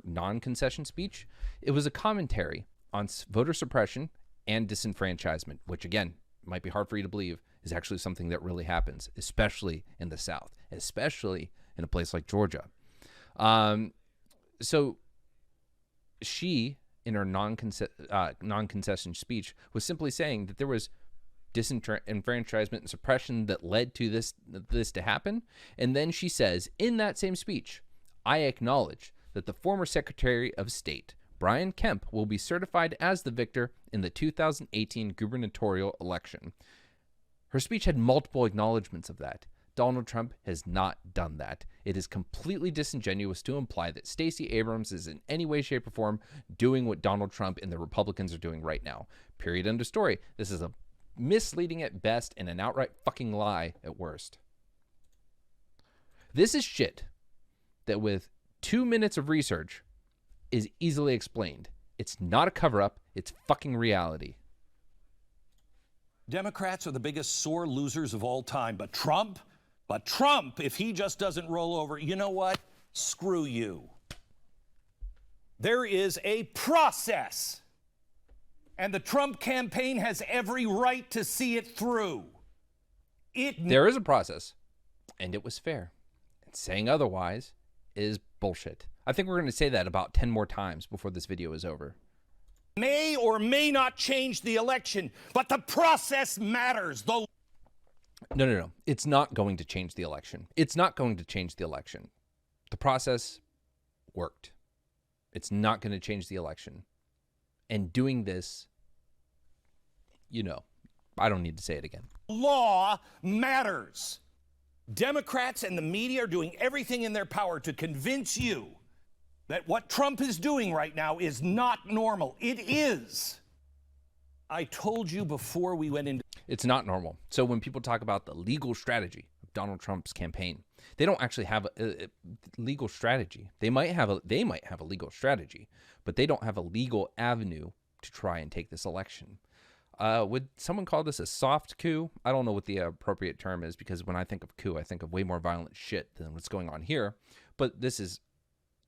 Speaker 1: non-concession speech, it was a commentary on voter suppression and disenfranchisement, which again, might be hard for you to believe is actually something that really happens, especially in the South, especially in a place like Georgia. So she, in her non-concession speech, was simply saying that there was disenfranchisement and suppression that led to this to happen. And then she says, in that same speech, I acknowledge that the former Secretary of State, Brian Kemp, will be certified as the victor in the 2018 gubernatorial election. Her speech had multiple acknowledgments of that. Donald Trump has not done that. It is completely disingenuous to imply that Stacey Abrams is in any way, shape, or form doing what Donald Trump and the Republicans are doing right now. Period. End of story. This is a misleading at best and an outright fucking lie at worst. This is shit that with 2 minutes of research is easily explained. It's not a cover-up. It's fucking reality.
Speaker 2: Democrats are the biggest sore losers of all time, but Trump, if he just doesn't roll over, you know what? Screw you. There is a process, and the Trump campaign has every right to see it through.
Speaker 1: There is a process, and it was fair. And saying otherwise is bullshit. I think we're going to say that about 10 more times before this video is over.
Speaker 2: May or may not change the election, but the process matters.
Speaker 1: No. It's not going to change the election. It's not going to change the election. The process worked. It's not going to change the election. And doing this, I don't need to say it again.
Speaker 2: Law matters. Democrats and the media are doing everything in their power to convince you that what Trump is doing right now is not normal. It is. I told you before we went into...
Speaker 1: It's not normal. So when people talk about the legal strategy of Donald Trump's campaign, they don't actually have a legal strategy. They might have a legal strategy, but they don't have a legal avenue to try and take this election. Would someone call this a soft coup? I don't know what the appropriate term is, because when I think of coup, I think of way more violent shit than what's going on here. But this is,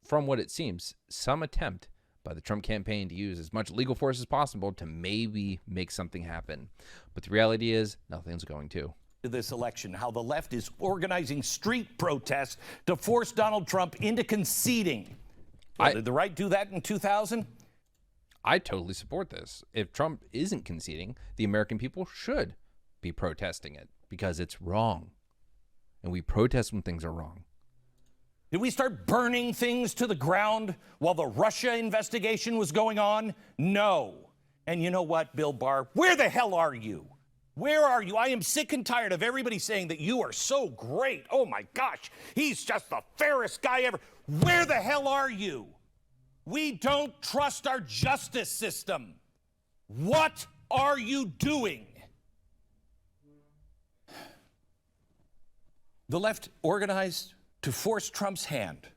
Speaker 1: from what it seems, some attempt by the Trump campaign to use as much legal force as possible to maybe make something happen. But the reality is, nothing's going to.
Speaker 2: This election, how the left is organizing street protests to force Donald Trump into conceding. Did the right do that in 2000?
Speaker 1: I totally support this. If Trump isn't conceding, the American people should be protesting it because it's wrong. And we protest when things are wrong.
Speaker 2: Did we start burning things to the ground while the Russia investigation was going on? No. And you know what, Bill Barr? Where the hell are you? Where are you? I am sick and tired of everybody saying that you are so great. Oh my gosh, he's just the fairest guy ever. Where the hell are you? We don't trust our justice system. What are you doing? The left, organized to force Trump's hand,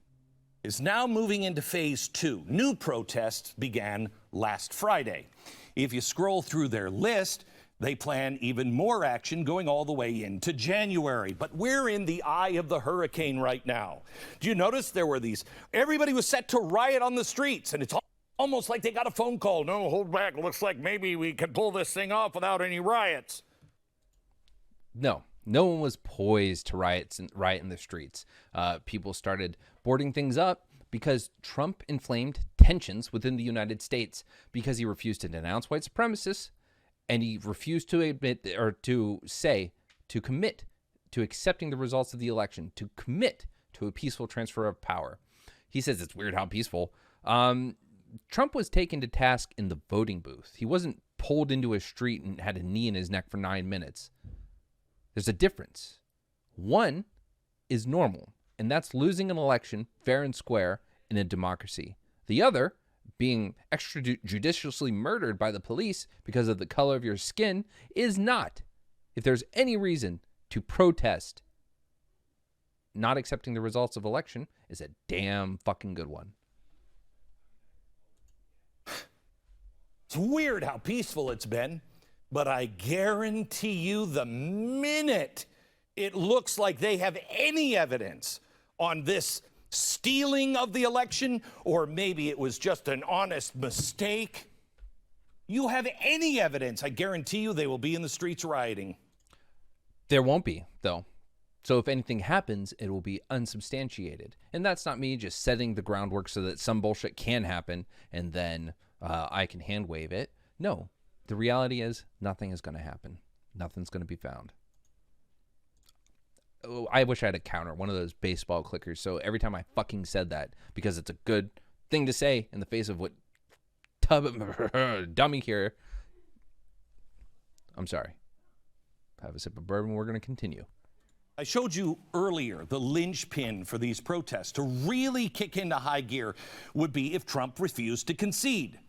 Speaker 2: is now moving into phase 2. New protests began last Friday. If you scroll through their list, They plan even more action going all the way into January. But we're in the eye of the hurricane right now. Do you notice there were everybody was set to riot on the streets, and it's almost like they got a phone call. No, hold back. Looks like maybe we can pull this thing off without any riots.
Speaker 1: No one was poised to riot in the streets. People started boarding things up because Trump inflamed tensions within the United States because he refused to denounce white supremacists, and he refused to admit or to commit to accepting the results of the election, to commit to a peaceful transfer of power. He says it's weird how peaceful. Trump was taken to task in the voting booth. He wasn't pulled into a street and had a knee in his neck for 9 minutes. There's a difference. One is normal, and that's losing an election fair and square in a democracy. The other, being extrajudiciously murdered by the police because of the color of your skin, is not. If there's any reason to protest not accepting the results of election, is a damn fucking good one.
Speaker 2: It's weird how peaceful it's been, but I guarantee you the minute it looks like they have any evidence on this stealing of the election, or maybe it was just an honest mistake, you have any evidence, I guarantee you they will be in the streets rioting.
Speaker 1: There won't be, though. So if anything happens, it will be unsubstantiated. And that's not me just setting the groundwork so that some bullshit can happen and then I can hand wave it. No, the reality is nothing is going to happen. Nothing's going to be found. Oh, I wish I had a counter, one of those baseball clickers. So every time I fucking said that, because it's a good thing to say in the face of what dummy here. I'm sorry. Have a sip of bourbon. We're going to continue.
Speaker 2: I showed you earlier the linchpin for these protests to really kick into high gear would be if Trump refused to concede.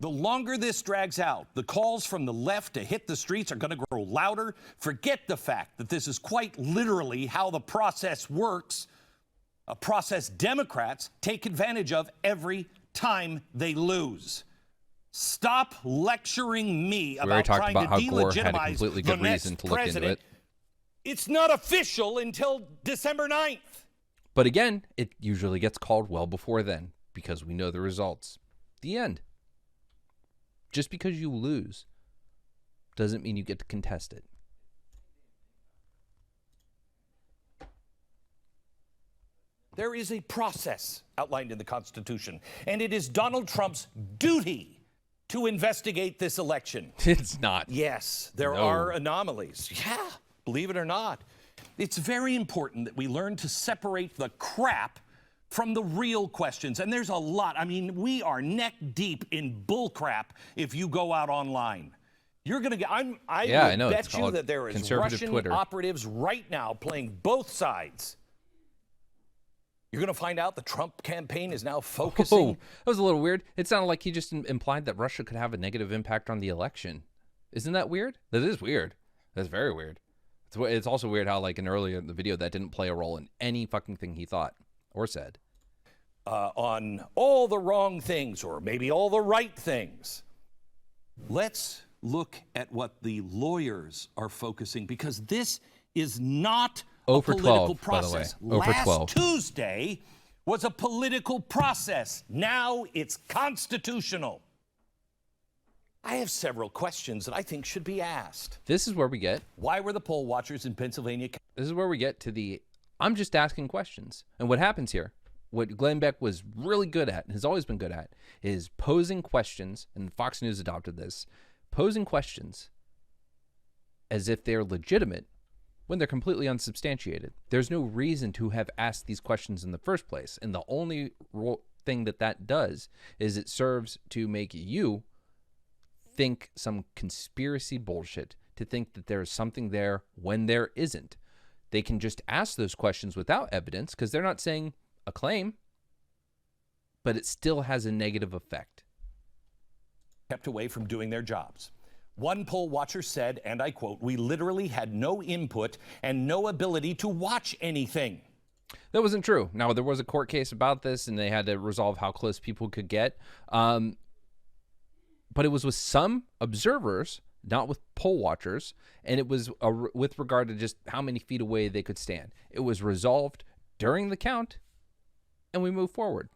Speaker 2: The longer this drags out, the calls from the left to hit the streets are going to grow louder. Forget the fact that this is quite literally how the process works, a process Democrats take advantage of every time they lose. Stop lecturing me about trying to delegitimize the next president. It's not official until December 9th.
Speaker 1: But again, it usually gets called well before then because we know the results. The end. Just because you lose doesn't mean you get to contest it.
Speaker 2: There is a process outlined in the Constitution, and it is Donald Trump's duty to investigate this election.
Speaker 1: It's not.
Speaker 2: Yes, there are anomalies. Yeah. Believe it or not, it's very important that we learn to separate the crap from the real questions. And there's a lot. I mean, we are neck deep in bull crap if you go out online. You're going to get, I bet you that there is Russian Twitter operatives right now playing both sides. You're going to find out the Trump campaign is now focusing.
Speaker 1: Oh, that was a little weird. It sounded like he just implied that Russia could have a negative impact on the election. Isn't that weird? That is weird. That's very weird. It's also weird how, like, earlier in the video, that didn't play a role in any fucking thing he thought or said.
Speaker 2: On all the wrong things, or maybe all the right things. Let's look at what the lawyers are focusing, because this is not a political process. Last Tuesday was a political process. Now it's constitutional. I have several questions that I think should be asked.
Speaker 1: This is where we get.
Speaker 2: Why were the poll watchers in Pennsylvania?
Speaker 1: This is where we get to the, I'm just asking questions. And what happens here, what Glenn Beck was really good at, and has always been good at, is posing questions, and Fox News adopted this, posing questions as if they're legitimate when they're completely unsubstantiated. There's no reason to have asked these questions in the first place. And the only thing that does is it serves to make you think some conspiracy bullshit, to think that there is something there when there isn't. They can just ask those questions without evidence because they're not saying a claim, but it still has a negative effect.
Speaker 2: Kept away from doing their jobs. One poll watcher said, and I quote, "We literally had no input and no ability to watch anything."
Speaker 1: That wasn't true. Now, there was a court case about this, and they had to resolve how close people could get. But it was with some observers, not with poll watchers, and it was with regard to just how many feet away they could stand. It was resolved during the count, and we move forward.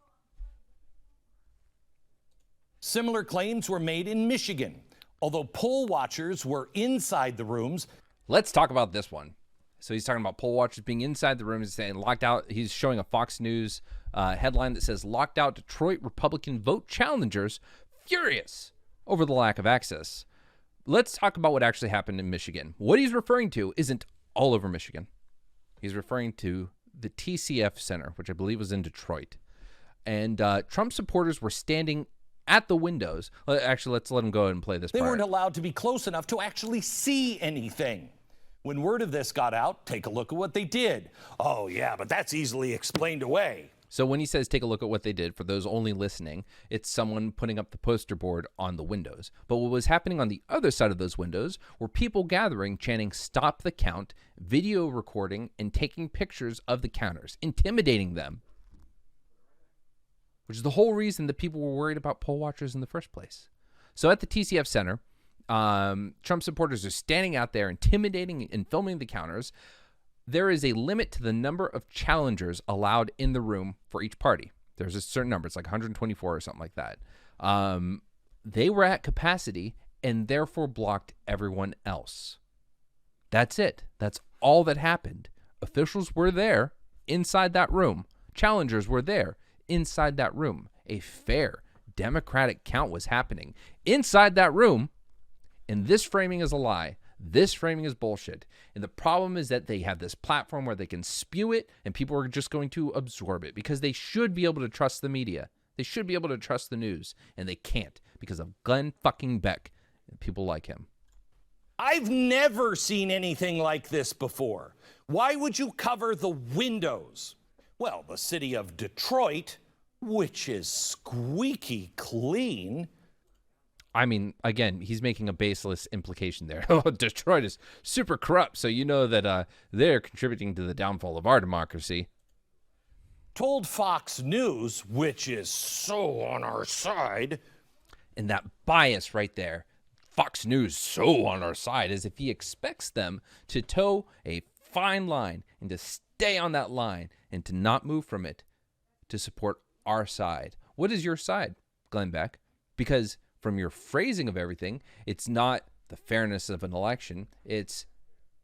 Speaker 2: Similar claims were made in Michigan. Although poll watchers were inside the rooms.
Speaker 1: Let's talk about this one. So he's talking about poll watchers being inside the room. He's saying locked out. He's showing a Fox News headline that says locked out Detroit Republican vote challengers furious over the lack of access. Let's talk about what actually happened in Michigan. What he's referring to isn't all over Michigan. He's referring to the TCF Center, which I believe was in Detroit. And Trump supporters were standing at the windows. Actually, let's let him go ahead and play this part.
Speaker 2: They weren't allowed to be close enough to actually see anything. When word of this got out, take a look at what they did. Oh, yeah, but that's easily explained away.
Speaker 1: So when he says take a look at what they did, for those only listening, it's someone putting up the poster board on the windows. But what was happening on the other side of those windows were people gathering, chanting, "Stop the count," video recording, and taking pictures of the counters, intimidating them. Which is the whole reason that people were worried about poll watchers in the first place. So at the TCF Center, Trump supporters are standing out there intimidating and filming the counters. There is a limit to the number of challengers allowed in the room for each party. There's a certain number. It's like 124 or something like that. They were at capacity and therefore blocked everyone else. That's it. That's all that happened. Officials were there inside that room. Challengers were there inside that room. A fair, democratic count was happening inside that room, and this framing is a lie. This framing is bullshit. And the problem is that they have this platform where they can spew it, and people are just going to absorb it because they should be able to trust the media. They should be able to trust the news, and they can't because of Glenn fucking Beck and people like him.
Speaker 2: I've never seen anything like this before. Why would you cover the windows? Well, the city of Detroit, which is squeaky clean.
Speaker 1: I mean, again, he's making a baseless implication there. Oh, Detroit is super corrupt, so you know that they're contributing to the downfall of our democracy.
Speaker 2: Told Fox News, which is so on our side.
Speaker 1: And that bias right there, Fox News so on our side, as if he expects them to toe a fine line and to stay on that line and to not move from it to support our side. What is your side, Glenn Beck? Because from your phrasing of everything, it's not the fairness of an election. It's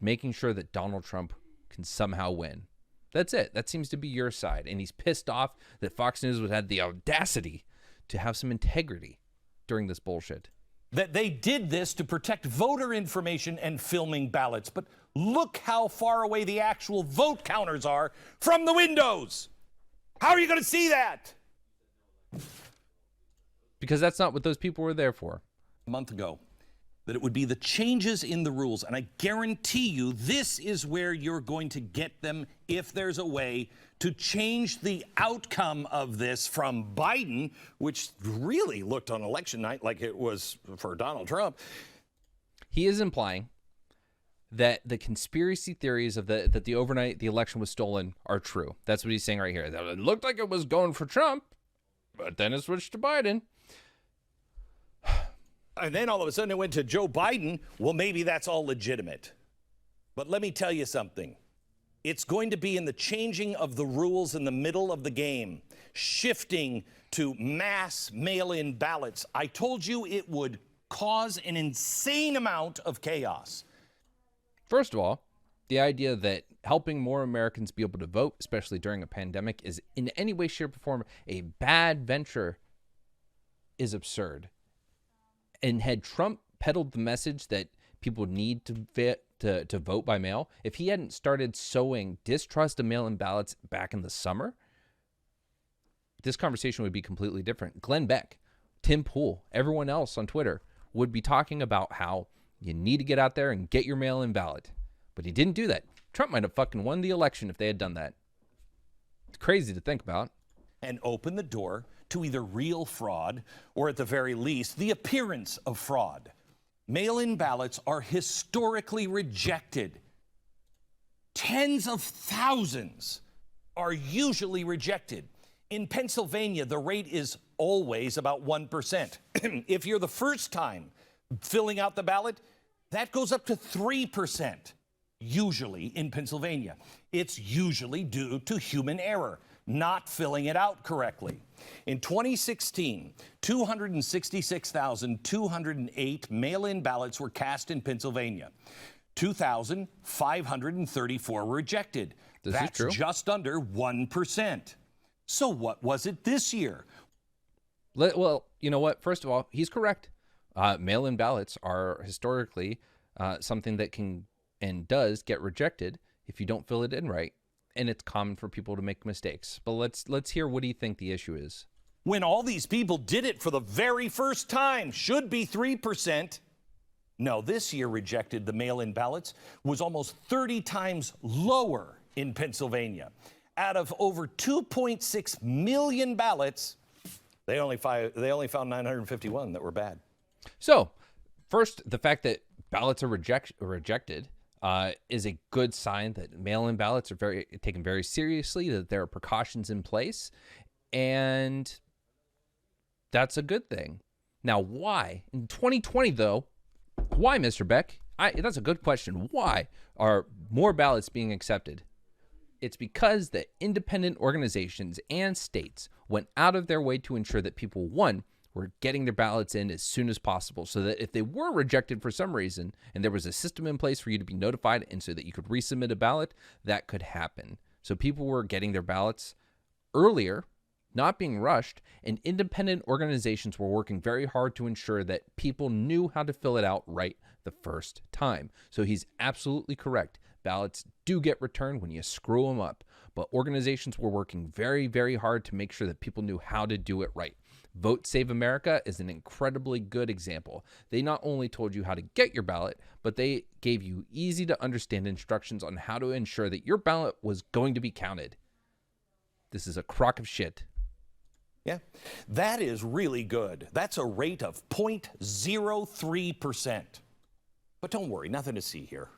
Speaker 1: making sure that Donald Trump can somehow win. That's it. That seems to be your side. And he's pissed off that Fox News would have the audacity to have some integrity during this bullshit.
Speaker 2: That they did this to protect voter information and filming ballots. But look how far away the actual vote counters are from the windows. How are you going to see that?
Speaker 1: Because that's not what those people were there for.
Speaker 2: A month ago, that it would be the changes in the rules. And I guarantee you this is where you're going to get them if there's a way to change the outcome of this from Biden, which really looked on election night like it was for Donald Trump.
Speaker 1: He is implying that the conspiracy theories of that the overnight the election was stolen are true. That's what he's saying right here. That it looked like it was going for Trump, but then it switched to Biden.
Speaker 2: And then all of a sudden it went to Joe Biden. Well, maybe that's all legitimate. But let me tell you something. It's going to be in the changing of the rules in the middle of the game, shifting to mass mail-in ballots. I told you it would cause an insane amount of chaos.
Speaker 1: First of all, the idea that helping more Americans be able to vote, especially during a pandemic, is in any way, shape, or form a bad venture is absurd. And had Trump peddled the message that people need to vote by mail, if he hadn't started sowing distrust of mail-in ballots back in the summer, this conversation would be completely different. Glenn Beck, Tim Pool, everyone else on Twitter would be talking about how you need to get out there and get your mail-in ballot. But he didn't do that. Trump might have fucking won the election if they had done that. It's crazy to think about.
Speaker 2: And open the door to either real fraud or, at the very least, the appearance of fraud. Mail-in ballots are historically rejected. Tens of thousands are usually rejected. In Pennsylvania, the rate is always about 1%. If you're the first time filling out the ballot, That goes up to 3%, usually in Pennsylvania. It's usually due to human error, not filling it out correctly. In 2016, 266,208 mail-in ballots were cast in Pennsylvania. 2,534 were rejected. That's just under 1%. So what was it this year?
Speaker 1: Well, you know what? First of all, he's correct. Mail-in ballots are historically something that can and does get rejected if you don't fill it in right, and it's common for people to make mistakes. But let's hear what do you think the issue is?
Speaker 2: When all these people did it for the very first time, should be 3%. No, this year rejected the mail-in ballots was almost 30 times lower in Pennsylvania. Out of over 2.6 million ballots, they only found 951 that were bad.
Speaker 1: So, first, the fact that ballots are rejected is a good sign that mail-in ballots are taken very seriously, that there are precautions in place, and that's a good thing. Now, why? In 2020, though, why, Mr. Beck? That's a good question. Why are more ballots being accepted? It's because the independent organizations and states went out of their way to ensure that people, one, were getting their ballots in as soon as possible, so that if they were rejected for some reason and there was a system in place for you to be notified and so that you could resubmit a ballot, that could happen. So people were getting their ballots earlier, not being rushed, and independent organizations were working very hard to ensure that people knew how to fill it out right the first time. So he's absolutely correct. Ballots do get returned when you screw them up, but organizations were working very, very hard to make sure that people knew how to do it right. Vote Save America is an incredibly good example. They not only told you how to get your ballot, but they gave you easy to understand instructions on how to ensure that your ballot was going to be counted. This is a crock of shit.
Speaker 2: Yeah, that is really good. That's a rate of 0.03%. But don't worry, nothing to see here.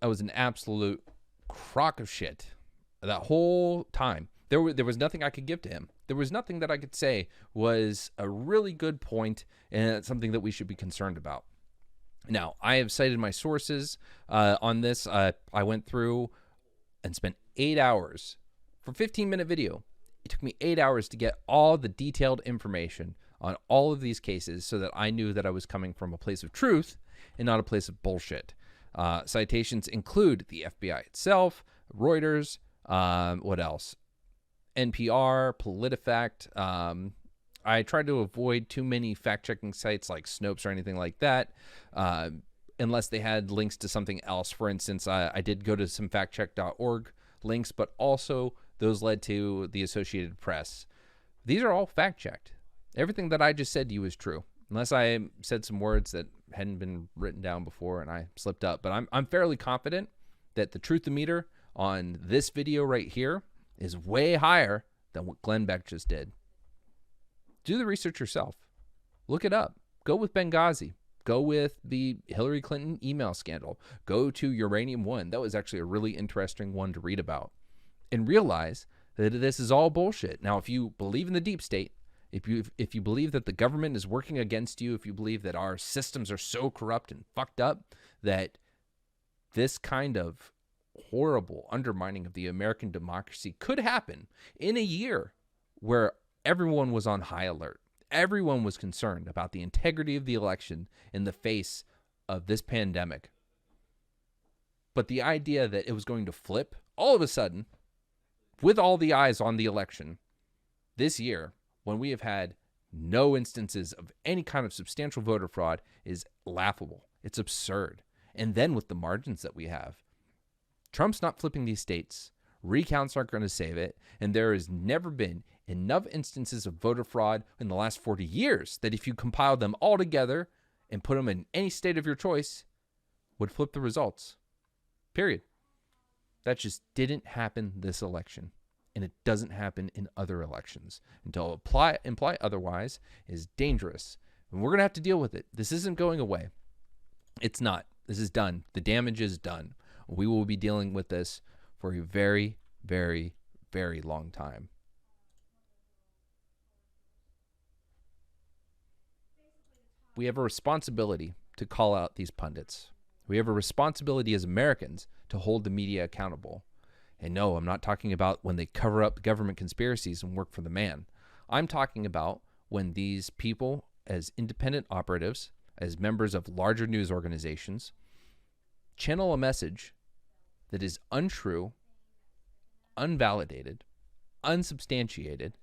Speaker 1: That was an absolute crock of shit that whole time. There was nothing I could give to him. There was nothing that I could say was a really good point and something that we should be concerned about. Now, I have cited my sources on this. I went through and spent 8 hours for a 15-minute video. It took me 8 hours to get all the detailed information on all of these cases so that I knew that I was coming from a place of truth and not a place of bullshit. Citations include the FBI itself, Reuters, what else? NPR, PolitiFact. I tried to avoid too many fact-checking sites like Snopes or anything like that, unless they had links to something else. For instance, I did go to some factcheck.org links, but also those led to the Associated Press. These are all fact-checked. Everything that I just said to you is true, unless I said some words that hadn't been written down before and I slipped up. But I'm fairly confident that the truth-o-meter on this video right here is way higher than what Glenn Beck just did. Do the research yourself. Look it up. Go with Benghazi. Go with the Hillary Clinton email scandal. Go to Uranium One. That was actually a really interesting one to read about. And realize that this is all bullshit. Now, if you believe in the deep state, if you believe that the government is working against you, if you believe that our systems are so corrupt and fucked up that this kind of horrible undermining of the American democracy could happen in a year where everyone was on high alert. Everyone was concerned about the integrity of the election in the face of this pandemic. But the idea that it was going to flip all of a sudden, with all the eyes on the election this year, when we have had no instances of any kind of substantial voter fraud, is laughable. It's absurd. And then with the margins that we have, Trump's not flipping these states. Recounts aren't going to save it. And there has never been enough instances of voter fraud in the last 40 years that if you compiled them all together and put them in any state of your choice, would flip the results. Period. That just didn't happen this election. And it doesn't happen in other elections. And to imply otherwise is dangerous. And we're going to have to deal with it. This isn't going away. It's not. This is done. The damage is done. We will be dealing with this for a very, very, very long time. we have a responsibility to call out these pundits. We have a responsibility as Americans to hold the media accountable. And no, I'm not talking about when they cover up government conspiracies and work for the man. I'm talking about when these people, as independent operatives, as members of larger news organizations, channel a message that is untrue, unvalidated, unsubstantiated,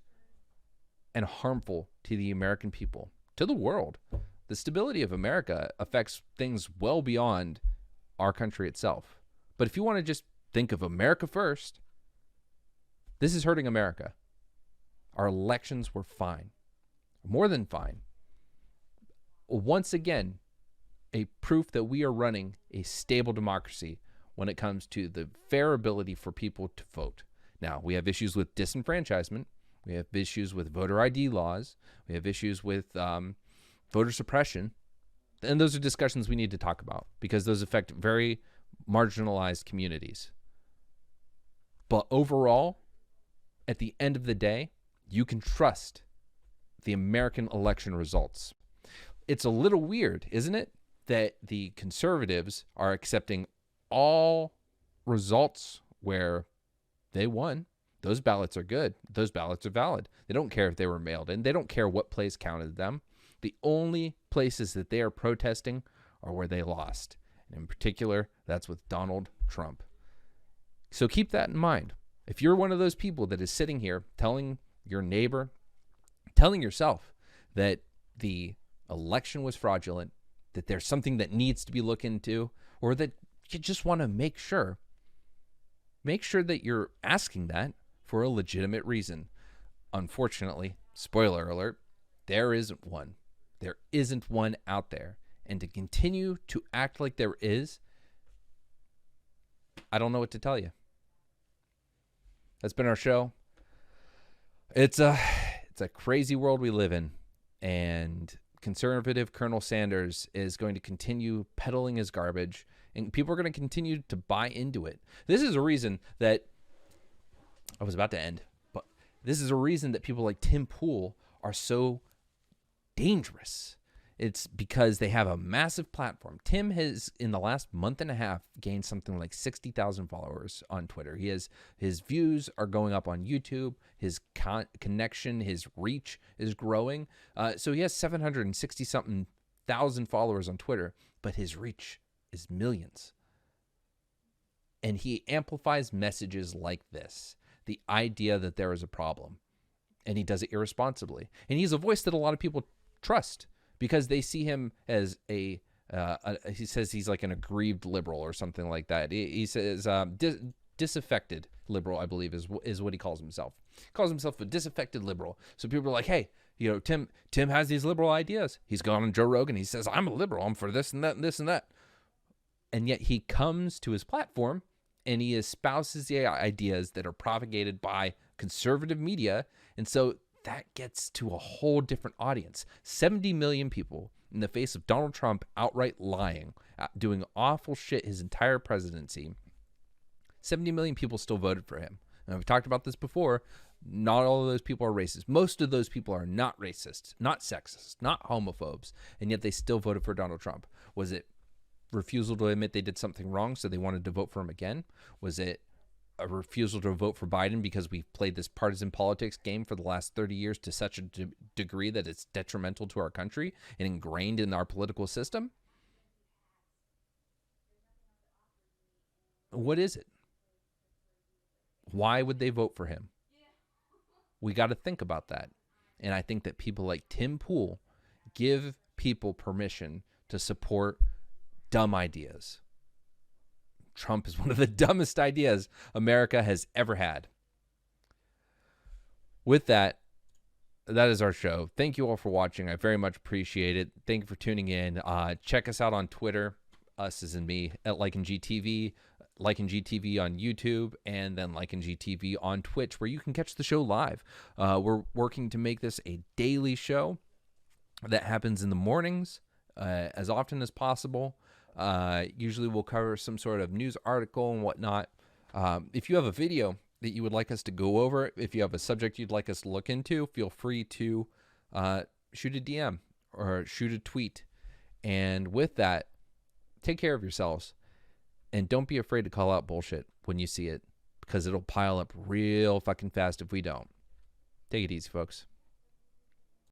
Speaker 1: and harmful to the American people, to the world. The stability of America affects things well beyond our country itself. But if you want to just think of America first, this is hurting America. Our elections were fine, more than fine. Once again, a proof that we are running a stable democracy when it comes to the fair ability for people to vote. Now, we have issues with disenfranchisement. We have issues with voter ID laws. We have issues with voter suppression. And those are discussions we need to talk about because those affect very marginalized communities. But overall, at the end of the day, you can trust the American election results. It's a little weird, isn't it, that the conservatives are accepting all results where they won. Those ballots are good. Those ballots are valid. They don't care if they were mailed in. They don't care what place counted them. The only places that they are protesting are where they lost. And in particular, that's with Donald Trump. So keep that in mind. If you're one of those people that is sitting here telling your neighbor, telling yourself that the election was fraudulent, that there's something that needs to be looked into, or that you just want to make sure that you're asking that for a legitimate reason. Unfortunately, spoiler alert, there isn't one. There isn't one out there. And to continue to act like there is, I don't know what to tell you. That's been our show. It's a crazy world we live in, and conservative Colonel Sanders is going to continue peddling his garbage, and people are going to continue to buy into it. This is a reason that I was about to end, but this is a reason that people like Tim Pool are so dangerous. It's because they have a massive platform. Tim has, in the last month and a half, gained something like 60,000 followers on Twitter. His views are going up on YouTube. His connection, his reach is growing. So he has 760-something thousand followers on Twitter, but his reach is millions. And he amplifies messages like this, the idea that there is a problem. And he does it irresponsibly. And he's a voice that a lot of people trust, because they see him as he says he's like an aggrieved liberal or something like that. He says disaffected liberal, I believe, is what he calls himself. He calls himself a disaffected liberal. So people are like, hey, Tim has these liberal ideas. He's gone on Joe Rogan. He says, I'm a liberal. I'm for this and that and this and that. And yet he comes to his platform and he espouses the ideas that are propagated by conservative media. And so that gets to a whole different audience. 70 million people in the face of Donald Trump outright lying, doing awful shit his entire presidency. 70 million people still voted for him. And we've talked about this before. Not all of those people are racist. Most of those people are not racist, not sexist, not homophobes, and yet they still voted for Donald Trump. Was it refusal to admit they did something wrong, so they wanted to vote for him again? Was it a refusal to vote for Biden because we've played this partisan politics game for the last 30 years to such a degree that it's detrimental to our country and ingrained in our political system? What is it? Why would they vote for him? We got to think about that. And I think that people like Tim Pool give people permission to support dumb ideas. Trump is one of the dumbest ideas America has ever had. With that, that is our show. Thank you all for watching. I very much appreciate it. Thank you for tuning in. Check us out on Twitter, us as in me, at LikeandGTV, LikeandGTV on YouTube, and then LikeandGTV on Twitch, where you can catch the show live. We're working to make this a daily show that happens in the mornings as often as possible. Usually we'll cover some sort of news article and whatnot. If you have a video that you would like us to go over, if you have a subject you'd like us to look into, feel free to shoot a DM or shoot a tweet And with that, take care of yourselves. And don't be afraid to call out bullshit when you see it, because it'll pile up real fucking fast if we don't. Take it easy, folks.